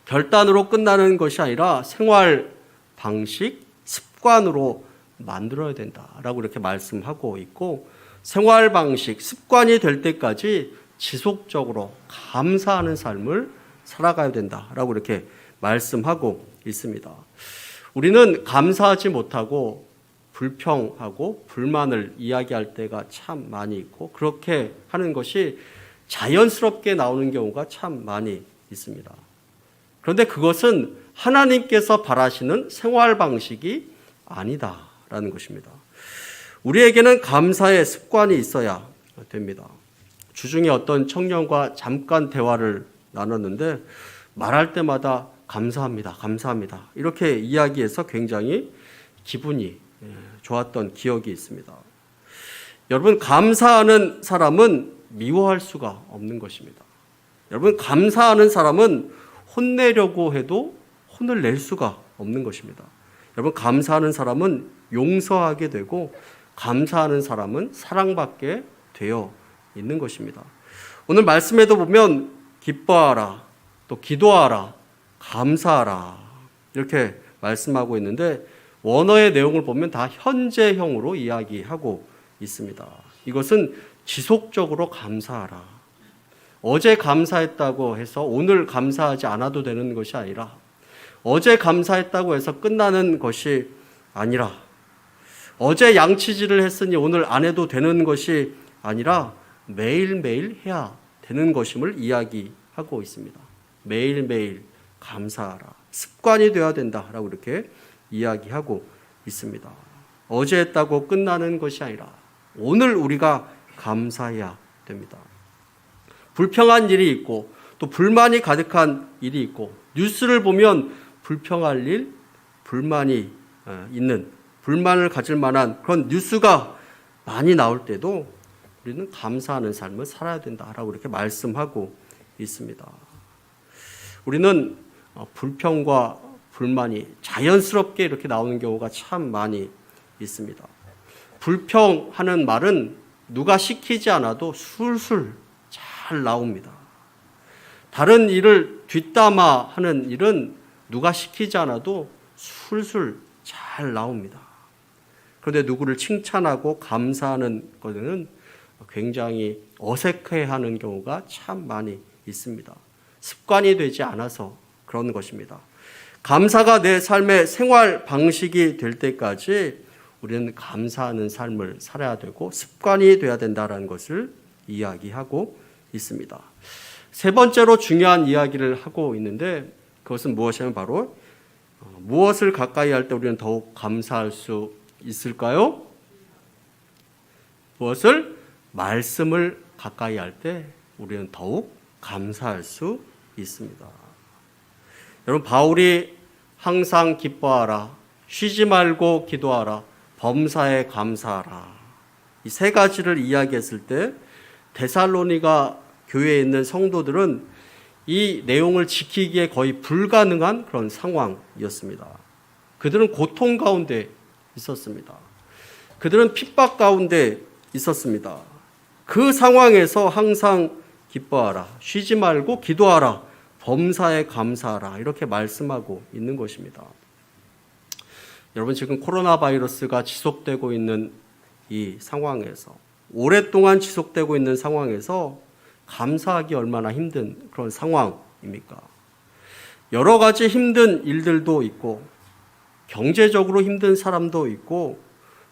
결단으로 끝나는 것이 아니라 생활 방식, 습관으로 만들어야 된다라고 이렇게 말씀하고 있고, 생활 방식, 습관이 될 때까지 지속적으로 감사하는 삶을 살아가야 된다라고 이렇게 말씀하고 있습니다. 우리는 감사하지 못하고 불평하고 불만을 이야기할 때가 참 많이 있고, 그렇게 하는 것이 자연스럽게 나오는 경우가 참 많이 있습니다. 그런데 그것은 하나님께서 바라시는 생활 방식이 아니다라는 것입니다. 우리에게는 감사의 습관이 있어야 됩니다. 주중에 어떤 청년과 잠깐 대화를 나눴는데 말할 때마다 감사합니다, 감사합니다 이렇게 이야기해서 굉장히 기분이 좋았던 기억이 있습니다. 여러분, 감사하는 사람은 미워할 수가 없는 것입니다. 여러분, 감사하는 사람은 혼내려고 해도 혼을 낼 수가 없는 것입니다. 여러분, 감사하는 사람은 용서하게 되고 감사하는 사람은 사랑받게 되어 있는 것입니다. 오늘 말씀에도 보면 기뻐하라, 또 기도하라, 감사하라 이렇게 말씀하고 있는데, 원어의 내용을 보면 다 현재형으로 이야기하고 있습니다. 이것은 지속적으로 감사하라. 어제 감사했다고 해서 오늘 감사하지 않아도 되는 것이 아니라, 어제 감사했다고 해서 끝나는 것이 아니라, 어제 양치질을 했으니 오늘 안 해도 되는 것이 아니라 매일매일 해야 되는 것임을 이야기하고 있습니다. 매일매일 감사하라. 습관이 되어야 된다라고 이렇게 이야기하고 있습니다. 어제 했다고 끝나는 것이 아니라 오늘 우리가 감사해야 됩니다. 불평한 일이 있고 또 불만이 가득한 일이 있고, 뉴스를 보면 불평할 일, 불만이 있는, 불만을 가질 만한 그런 뉴스가 많이 나올 때도 우리는 감사하는 삶을 살아야 된다라고 이렇게 말씀하고 있습니다. 우리는 불평과 불만이 자연스럽게 이렇게 나오는 경우가 참 많이 있습니다. 불평하는 말은 누가 시키지 않아도 술술 잘 나옵니다. 다른 일을 뒷담화 하는 일은 누가 시키지 않아도 술술 잘 나옵니다. 그런데 누구를 칭찬하고 감사하는 것은 굉장히 어색해하는 경우가 참 많이 있습니다. 습관이 되지 않아서 그런 것입니다. 감사가 내 삶의 생활 방식이 될 때까지 우리는 감사하는 삶을 살아야 되고 습관이 되어야 된다는 것을 이야기하고 있습니다. 세 번째로 중요한 이야기를 하고 있는데, 그것은 무엇이냐면 바로 무엇을 가까이 할 때 우리는 더욱 감사할 수 있을까요? 무엇을? 말씀을 가까이 할 때 우리는 더욱 감사할 수 있습니다. 여러분, 바울이 항상 기뻐하라, 쉬지 말고 기도하라, 범사에 감사하라, 이 세 가지를 이야기했을 때 데살로니가 교회에 있는 성도들은 이 내용을 지키기에 거의 불가능한 그런 상황이었습니다. 그들은 고통 가운데 있었습니다. 그들은 핍박 가운데 있었습니다. 그 상황에서 항상 기뻐하라, 쉬지 말고 기도하라, 범사에 감사하라 이렇게 말씀하고 있는 것입니다. 여러분, 지금 코로나 바이러스가 지속되고 있는 이 상황에서, 오랫동안 지속되고 있는 상황에서 감사하기 얼마나 힘든 그런 상황입니까? 여러 가지 힘든 일들도 있고, 경제적으로 힘든 사람도 있고,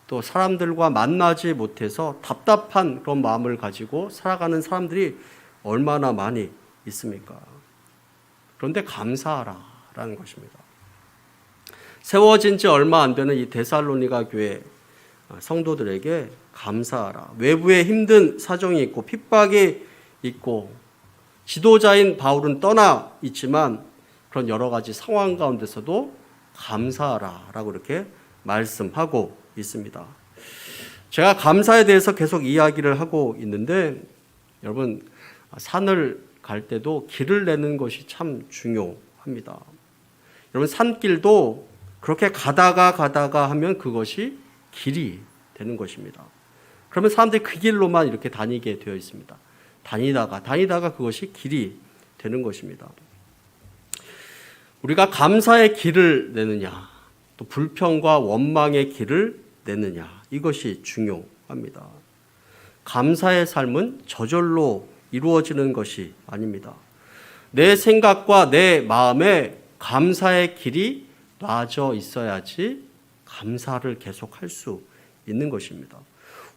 또 사람들과 만나지 못해서 답답한 그런 마음을 가지고 살아가는 사람들이 얼마나 많이 있습니까? 그런데 감사하라라는 것입니다. 세워진 지 얼마 안 되는 이 데살로니가 교회 성도들에게 감사하라. 외부에 힘든 사정이 있고 핍박이 있고 지도자인 바울은 떠나 있지만 그런 여러 가지 상황 가운데서도 감사하라라고 이렇게 말씀하고 있습니다. 제가 감사에 대해서 계속 이야기를 하고 있는데, 여러분, 산을 갈 때도 길을 내는 것이 참 중요합니다. 여러분 산길도 그렇게 가다가 하면 그것이 길이 되는 것입니다. 그러면 사람들이 그 길로만 이렇게 다니게 되어 있습니다. 다니다가 그것이 길이 되는 것입니다. 우리가 감사의 길을 내느냐, 또 불평과 원망의 길을 내느냐, 이것이 중요합니다. 감사의 삶은 저절로 이루어지는 것이 아닙니다. 내 생각과 내 마음에 감사의 길이 놔져 있어야지 감사를 계속할 수 있는 것입니다.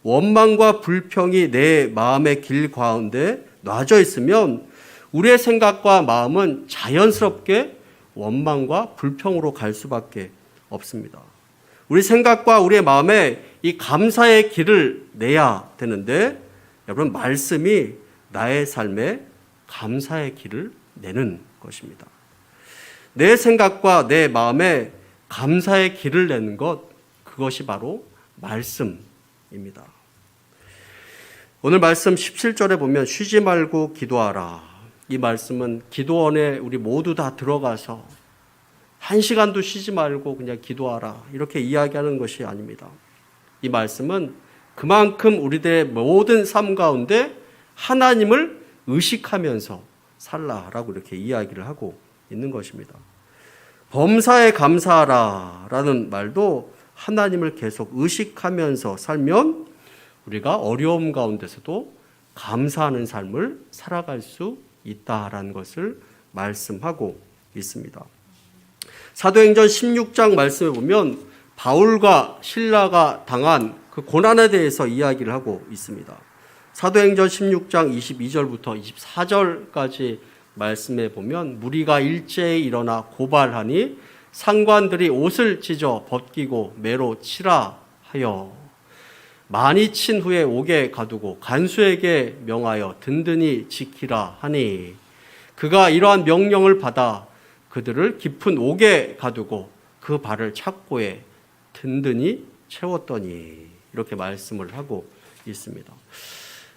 원망과 불평이 내 마음의 길 가운데 놔져 있으면 우리의 생각과 마음은 자연스럽게 원망과 불평으로 갈 수밖에 없습니다. 우리 생각과 우리의 마음에 이 감사의 길을 내야 되는데, 여러분 말씀이 나의 삶에 감사의 길을 내는 것입니다. 내 생각과 내 마음에 감사의 길을 내는 것, 그것이 바로 말씀입니다. 오늘 말씀 17절에 보면 쉬지 말고 기도하라. 이 말씀은 기도원에 우리 모두 다 들어가서 한 시간도 쉬지 말고 그냥 기도하라, 이렇게 이야기하는 것이 아닙니다. 이 말씀은 그만큼 우리들의 모든 삶 가운데 하나님을 의식하면서 살라라고 이렇게 이야기를 하고 있는 것입니다. 범사에 감사하라 라는 말도 하나님을 계속 의식하면서 살면 우리가 어려움 가운데서도 감사하는 삶을 살아갈 수 있다라는 것을 말씀하고 있습니다. 사도행전 16장 말씀에 보면 바울과 실라가 당한 그 고난에 대해서 이야기를 하고 있습니다. 사도행전 16장 22절부터 24절까지 말씀에 보면 무리가 일제히 일어나 고발하니 상관들이 옷을 찢어 벗기고 매로 치라 하여 많이 친 후에 옥에 가두고 간수에게 명하여 든든히 지키라 하니 그가 이러한 명령을 받아 그들을 깊은 옥에 가두고 그 발을 착고에 든든히 채웠더니, 이렇게 말씀을 하고 있습니다.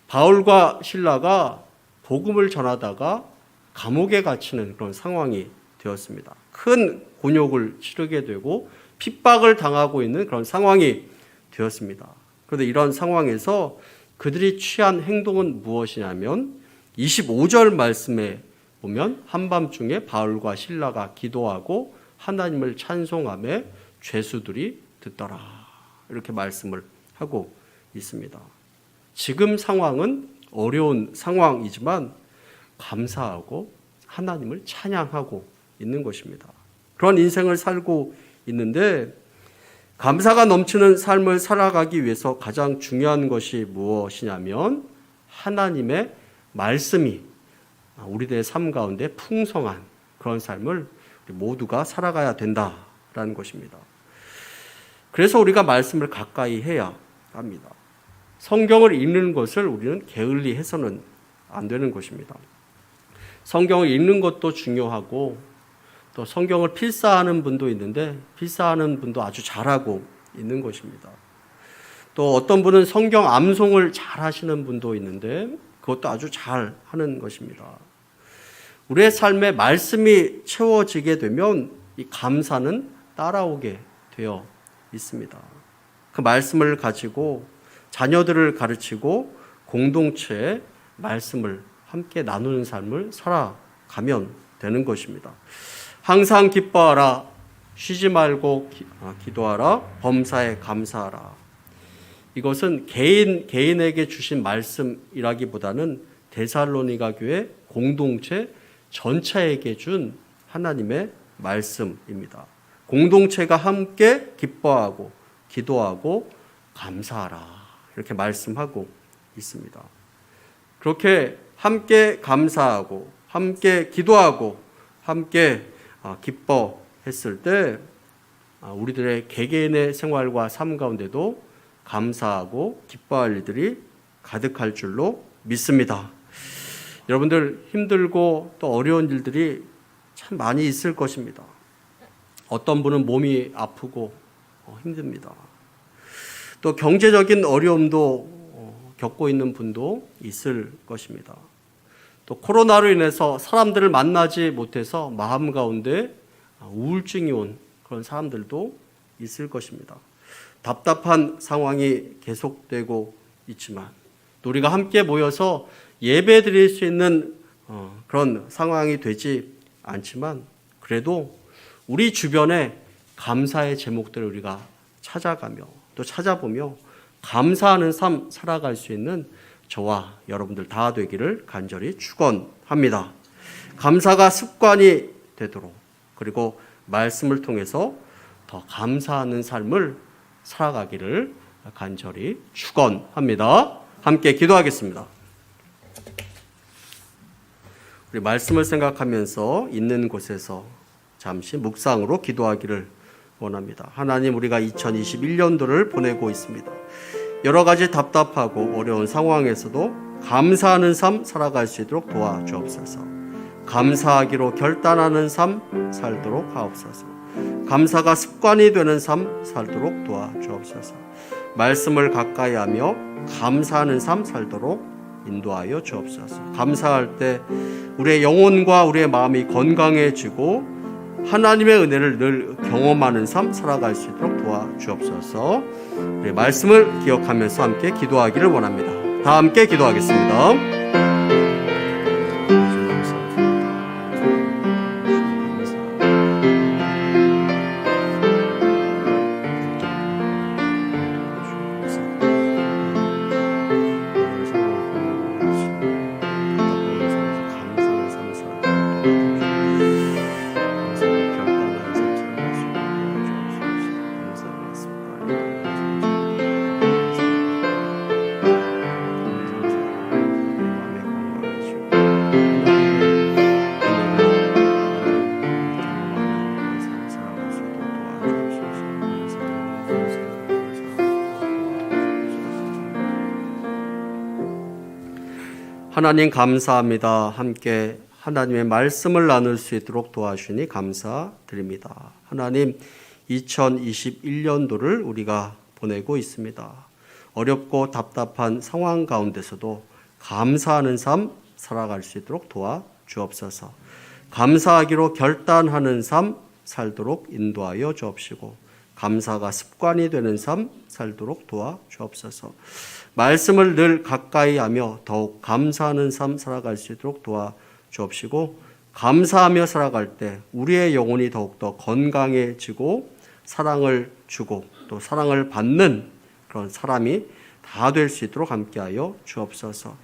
바울과 실라가 복음을 전하다가 감옥에 갇히는 그런 상황이 되었습니다. 큰 곤욕을 치르게 되고 핍박을 당하고 있는 그런 상황이 되었습니다. 그런데 이런 상황에서 그들이 취한 행동은 무엇이냐면 25절 말씀에 보면 한밤중에 바울과 실라가 기도하고 하나님을 찬송하며 죄수들이 듣더라, 이렇게 말씀을 하고 있습니다. 지금 상황은 어려운 상황이지만 감사하고 하나님을 찬양하고 있는 것입니다. 그런 인생을 살고 있는데, 감사가 넘치는 삶을 살아가기 위해서 가장 중요한 것이 무엇이냐면 하나님의 말씀이 우리들의 삶 가운데 풍성한 그런 삶을 우리 모두가 살아가야 된다라는 것입니다. 그래서 우리가 말씀을 가까이 해야 합니다. 성경을 읽는 것을 우리는 게을리 해서는 안 되는 것입니다. 성경을 읽는 것도 중요하고, 또 성경을 필사하는 분도 있는데 필사하는 분도 아주 잘하고 있는 것입니다. 또 어떤 분은 성경 암송을 잘 하시는 분도 있는데 그것도 아주 잘 하는 것입니다. 우리의 삶에 말씀이 채워지게 되면 이 감사는 따라오게 되어 있습니다. 그 말씀을 가지고 자녀들을 가르치고 공동체에 말씀을 함께 나누는 삶을 살아가면 되는 것입니다. 항상 기뻐하라, 쉬지 말고 기도하라, 범사에 감사하라. 이것은 개인에게 주신 말씀이라기보다는 데살로니가 교회 공동체 전체에게 준 하나님의 말씀입니다. 공동체가 함께 기뻐하고 기도하고 감사하라, 이렇게 말씀하고 있습니다. 그렇게 함께 감사하고 함께 기도하고 함께 기뻐했을 때 우리들의 개개인의 생활과 삶 가운데도 감사하고 기뻐할 일들이 가득할 줄로 믿습니다. 여러분들 힘들고 또 어려운 일들이 참 많이 있을 것입니다. 어떤 분은 몸이 아프고 힘듭니다. 또 경제적인 어려움도 겪고 있는 분도 있을 것입니다. 또 코로나로 인해서 사람들을 만나지 못해서 마음 가운데 우울증이 온 그런 사람들도 있을 것입니다. 답답한 상황이 계속되고 있지만 우리가 함께 모여서 예배 드릴 수 있는 그런 상황이 되지 않지만 그래도 우리 주변에 감사의 제목들을 우리가 찾아가며 또 찾아보며 감사하는 삶 살아갈 수 있는 저와 여러분들 다 되기를 간절히 축원합니다. 감사가 습관이 되도록 그리고 말씀을 통해서 더 감사하는 삶을 살아가기를 간절히 축원합니다. 함께 기도하겠습니다. 우리 말씀을 생각하면서 있는 곳에서 잠시 묵상으로 기도하기를 원합니다. 하나님, 우리가 2021년도를 보내고 있습니다. 여러 가지 답답하고 어려운 상황에서도 감사하는 삶 살아갈 수 있도록 도와주옵소서. 감사하기로 결단하는 삶 살도록 하옵소서. 감사가 습관이 되는 삶 살도록 도와주옵소서. 말씀을 가까이 하며 감사하는 삶 살도록 인도하여 주옵소서. 감사할 때 우리의 영혼과 우리의 마음이 건강해지고 하나님의 은혜를 늘 경험하는 삶 살아갈 수 있도록 도와주옵소서. 우리 말씀을 기억하면서 함께 기도하기를 원합니다. 다 함께 기도하겠습니다. 하나님 감사합니다. 함께 하나님의 말씀을 나눌 수 있도록 도와주시니 감사드립니다. 하나님, 2021년도를 우리가 보내고 있습니다. 어렵고 답답한 상황 가운데서도 감사하는 삶 살아갈 수 있도록 도와주옵소서. 감사하기로 결단하는 삶 살도록 인도하여 주옵시고 감사가 습관이 되는 삶 살도록 도와주옵소서. 말씀을 늘 가까이 하며 더욱 감사하는 삶 살아갈 수 있도록 도와주옵시고 감사하며 살아갈 때 우리의 영혼이 더욱더 건강해지고 사랑을 주고 또 사랑을 받는 그런 사람이 다 될 수 있도록 함께하여 주옵소서.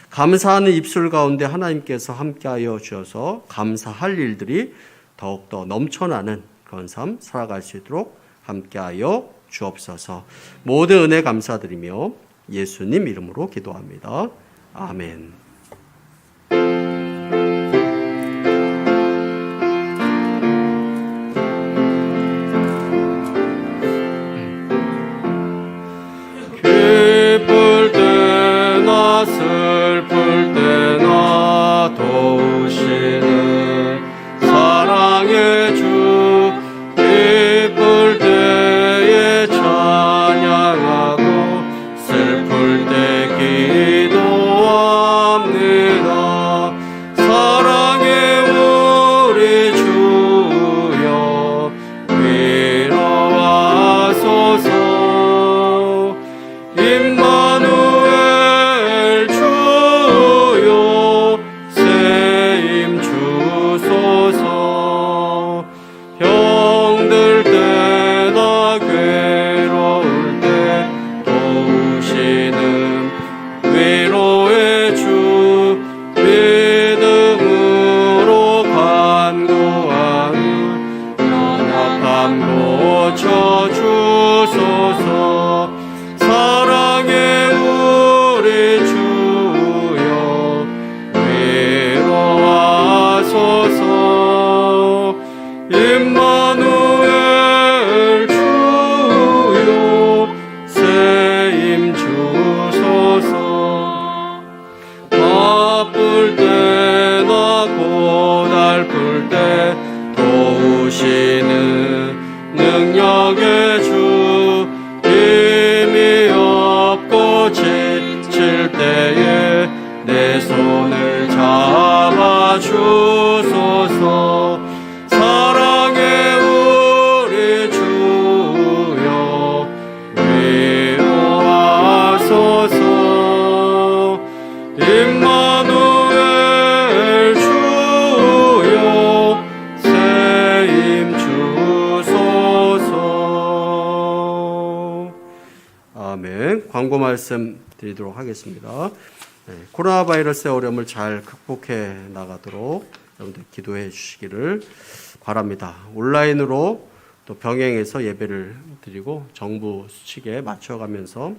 감사하는 입술 가운데 하나님께서 함께하여 주셔서 감사할 일들이 더욱더 넘쳐나는 그런 삶 살아갈 수 있도록 함께하여 주옵소서. 모든 은혜 감사드리며 예수님 이름으로 기도합니다. 아멘. 기쁠 때나 슬플 때나 도우시는 사랑의 주 기쁠 때에 찬양하고 슬플 때 기도합니다. 사랑의 우리 주여 위로하소서. 임마누엘 주여 세임 주소서. 병들 때나 괴로울 때 도우시는 위로의 주 믿음으로 간구하는 연약함 고쳐주소서. 사랑의 우리 주여 위로하소서. 임마누엘 주여 세임 주소서. 바쁠 때나 고달플 때 도우시는 능력의 주 힘이 없고 지칠 때에 내 손을 잡아주소서. 사랑의 네, 광고 말씀 드리도록 하겠습니다. 네, 코로나 바이러스의 어려움을 잘 극복해 나가도록 여러분들 기도해 주시기를 바랍니다. 온라인으로 또 병행해서 예배를 드리고 정부 수칙에 맞춰가면서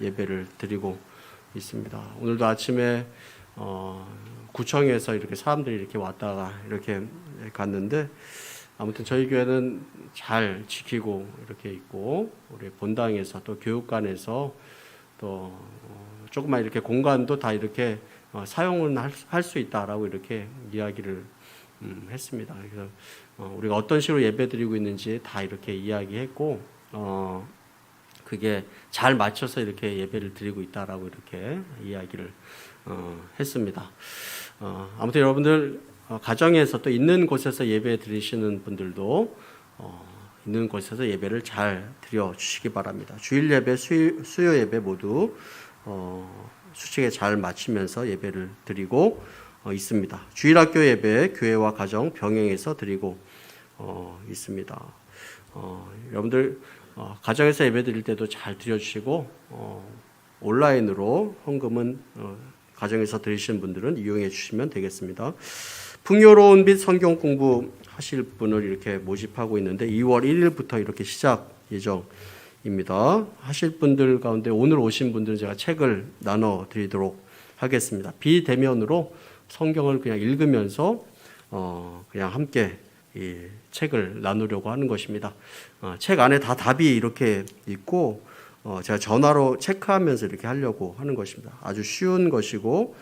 예배를 드리고 있습니다. 오늘도 아침에 구청에서 이렇게 사람들이 이렇게 왔다가 이렇게 갔는데 아무튼 저희 교회는 잘 지키고 이렇게 있고 우리 본당에서 또 교육관에서 또 조금만 이렇게 공간도 다 이렇게 사용을 할 수 있다라고 이렇게 이야기를 했습니다. 그래서 우리가 어떤 식으로 예배드리고 있는지 다 이렇게 이야기했고 그게 잘 맞춰서 이렇게 예배를 드리고 있다라고 이렇게 이야기를 했습니다. 아무튼 여러분들 가정에서 또 있는 곳에서 예배 드리시는 분들도 있는 곳에서 예배를 잘 드려 주시기 바랍니다. 주일 예배, 수요 예배 모두 수칙에 잘 맞추면서 예배를 드리고 있습니다. 주일학교 예배 교회와 가정 병행해서 드리고 있습니다. 여러분들 가정에서 예배 드릴 때도 잘 드려주시고 온라인으로 헌금은 가정에서 드리시는 분들은 이용해 주시면 되겠습니다. 풍요로운 빛 성경 공부 하실 분을 이렇게 모집하고 있는데 2월 1일부터 이렇게 시작 예정입니다. 하실 분들 가운데 오늘 오신 분들은 제가 책을 나눠 드리도록 하겠습니다. 비대면으로 성경을 그냥 읽으면서 그냥 함께 이 책을 나누려고 하는 것입니다. 책 안에 다 답이 이렇게 있고 제가 전화로 체크하면서 이렇게 하려고 하는 것입니다. 아주 쉬운 것이고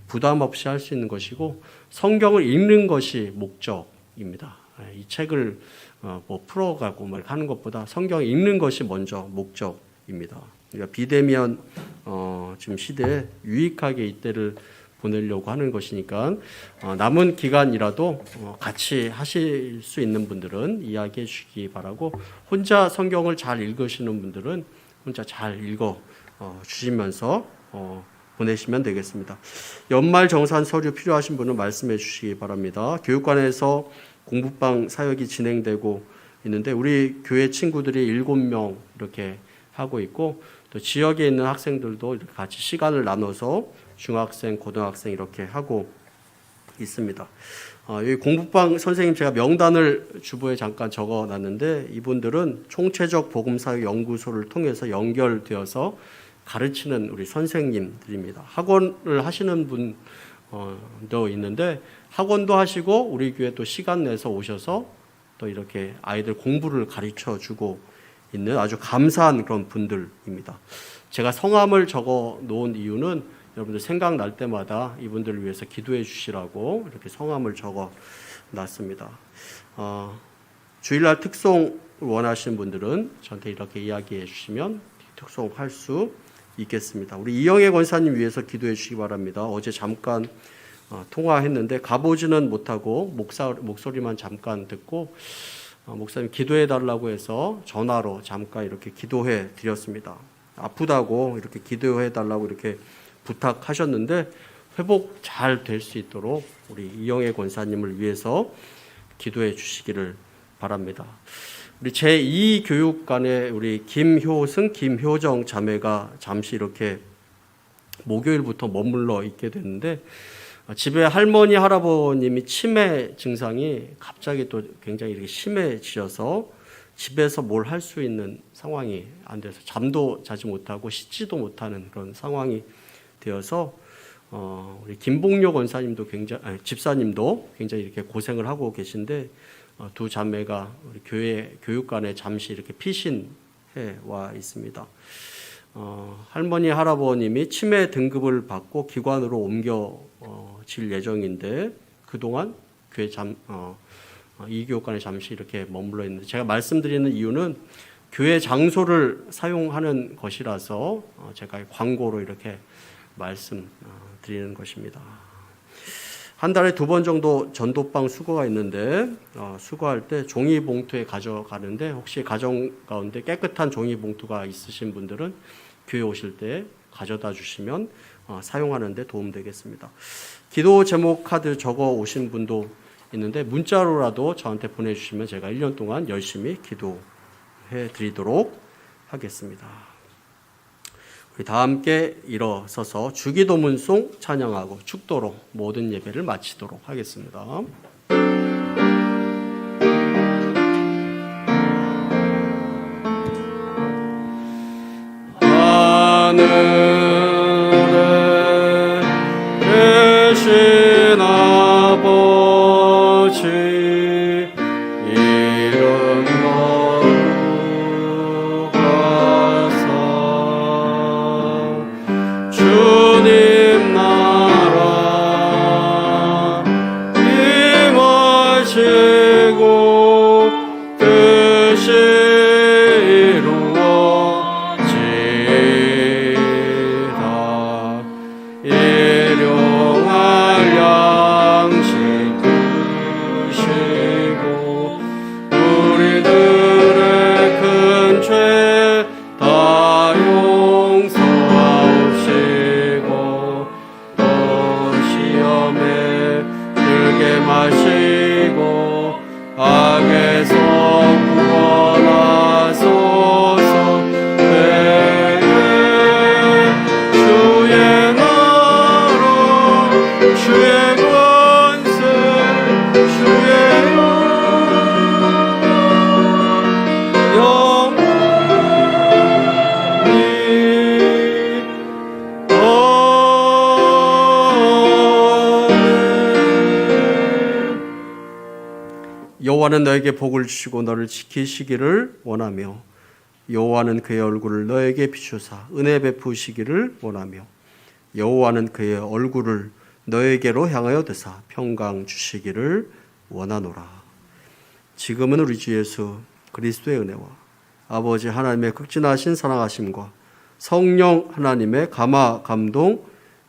부담 없이 할 수 있는 것이고 성경을 읽는 것이 목적입니다. 이 책을 뭐 풀어가고 뭐 하는 것보다 성경 읽는 것이 먼저 목적입니다. 그러니까 비대면 지금 시대에 유익하게 이때를 보내려고 하는 것이니까 남은 기간이라도 같이 하실 수 있는 분들은 이야기해 주시기 바라고 혼자 성경을 잘 읽으시는 분들은 혼자 잘 읽어 주시면서 보내시면 되겠습니다. 연말 정산 서류 필요하신 분은 말씀해 주시기 바랍니다. 교육관에서 공부방 사역이 진행되고 있는데 우리 교회 친구들이 7명 이렇게 하고 있고 또 지역에 있는 학생들도 이렇게 같이 시간을 나눠서 중학생, 고등학생 이렇게 하고 있습니다. 여기 공부방 선생님 제가 명단을 주보에 잠깐 적어놨는데 이분들은 총체적 복음사역 연구소를 통해서 연결되어서 가르치는 우리 선생님들입니다. 학원을 하시는 분도 있는데 학원도 하시고 우리 교회 또 시간 내서 오셔서 또 이렇게 아이들 공부를 가르쳐 주고 있는 아주 감사한 그런 분들입니다. 제가 성함을 적어 놓은 이유는 여러분들 생각날 때마다 이분들을 위해서 기도해 주시라고 이렇게 성함을 적어 놨습니다. 주일날 특송 원하시는 분들은 저한테 이렇게 이야기해 주시면 특송할 수 있겠습니다. 우리 이영애 권사님 위해서 기도해 주시기 바랍니다. 어제 잠깐 통화했는데 가보지는 못하고 목소리만 잠깐 듣고 목사님 기도해 달라고 해서 전화로 잠깐 이렇게 기도해 드렸습니다. 아프다고 이렇게 기도해 달라고 이렇게 부탁하셨는데 회복 잘 될 수 있도록 우리 이영애 권사님을 위해서 기도해 주시기를 바랍니다. 우리 제2교육관에 우리 김효승, 김효정 자매가 잠시 이렇게 목요일부터 머물러 있게 됐는데 집에 할머니, 할아버님이 치매 증상이 갑자기 또 굉장히 이렇게 심해지셔서 집에서 뭘 할 수 있는 상황이 안 돼서 잠도 자지 못하고 씻지도 못하는 그런 상황이 되어서 우리 김봉료 권사님도 집사님도 굉장히 이렇게 고생을 하고 계신데 두 자매가 우리 교회 교육관에 잠시 이렇게 피신해 와 있습니다. 할머니 할아버님이 치매 등급을 받고 기관으로 옮겨질 예정인데 그동안 교회 이 교육관에 잠시 이렇게 머물러 있는데 제가 말씀드리는 이유는 교회 장소를 사용하는 것이라서 제가 광고로 이렇게 말씀드리는 것입니다. 한 달에 2번 정도 전도방 수거가 있는데 수거할 때 종이 봉투에 가져가는데 혹시 가정 가운데 깨끗한 종이 봉투가 있으신 분들은 교회 오실 때 가져다 주시면 사용하는 데 도움되겠습니다. 기도 제목 카드 적어 오신 분도 있는데 문자로라도 저한테 보내주시면 제가 1년 동안 열심히 기도해 드리도록 하겠습니다. 우리 다 함께 일어서서 주기도문송 찬양하고 축도로 모든 예배를 마치도록 하겠습니다. 하늘에 계신 아버지 이름 거룩하사 주님 나라 임하시고 뜻이 이루어지다. 일용할 양식 주시고 우리들의 큰 죄 다 용서하옵시고 또 시험에 들게 마시고 악에서 구원하소서. 내게 주의 나라 주의 권세 주의 여호와는 너에게 복을 주시고 너를 지키시기를 원하며 여호와는 그의 얼굴을 너에게 비추사 은혜 베푸시기를 원하며 여호와는 그의 얼굴을 너에게로 향하여 드사 평강 주시기를 원하노라. 지금은 우리 주 예수 그리스도의 은혜와 아버지 하나님의 극진하신 사랑하심과 성령 하나님의 감화 감동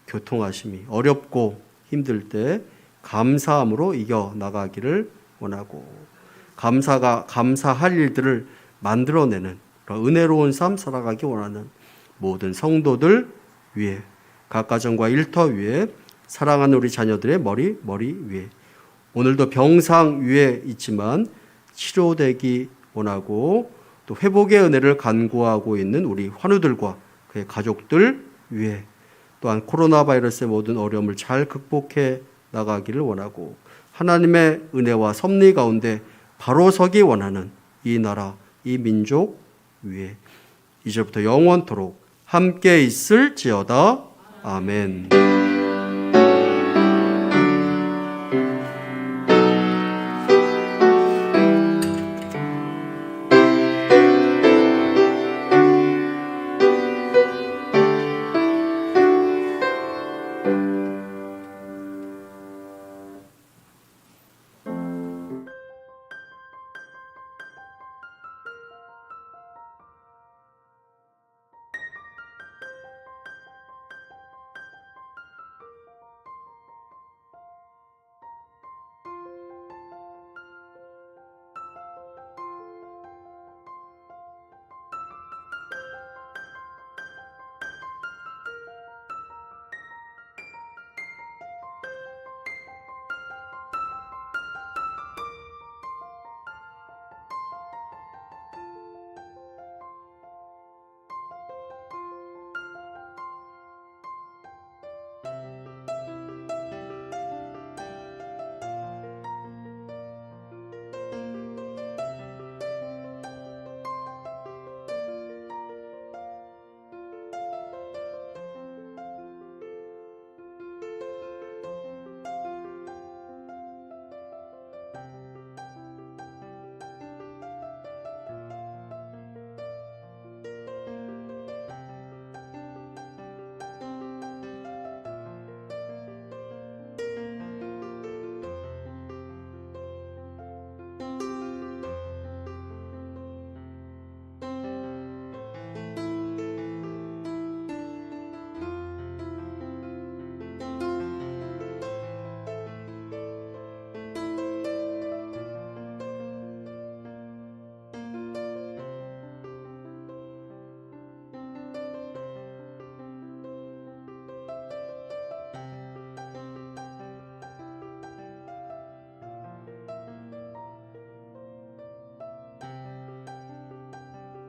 교통하심이 어렵고 힘들 때 감사함으로 이겨나가기를 원하고 감사할 일들을 만들어내는 은혜로운 삶 살아가기 원하는 모든 성도들 위에 각 가정과 일터 위에 사랑하는 우리 자녀들의 머리 위에 오늘도 병상 위에 있지만 치료되기 원하고 또 회복의 은혜를 간구하고 있는 우리 환우들과 그의 가족들 위에 또한 코로나 바이러스의 모든 어려움을 잘 극복해 나가기를 원하고 하나님의 은혜와 섭리 가운데 바로 서기 원하는 이 나라, 이 민족 위에 이제부터 영원토록 함께 있을지어다. 아멘.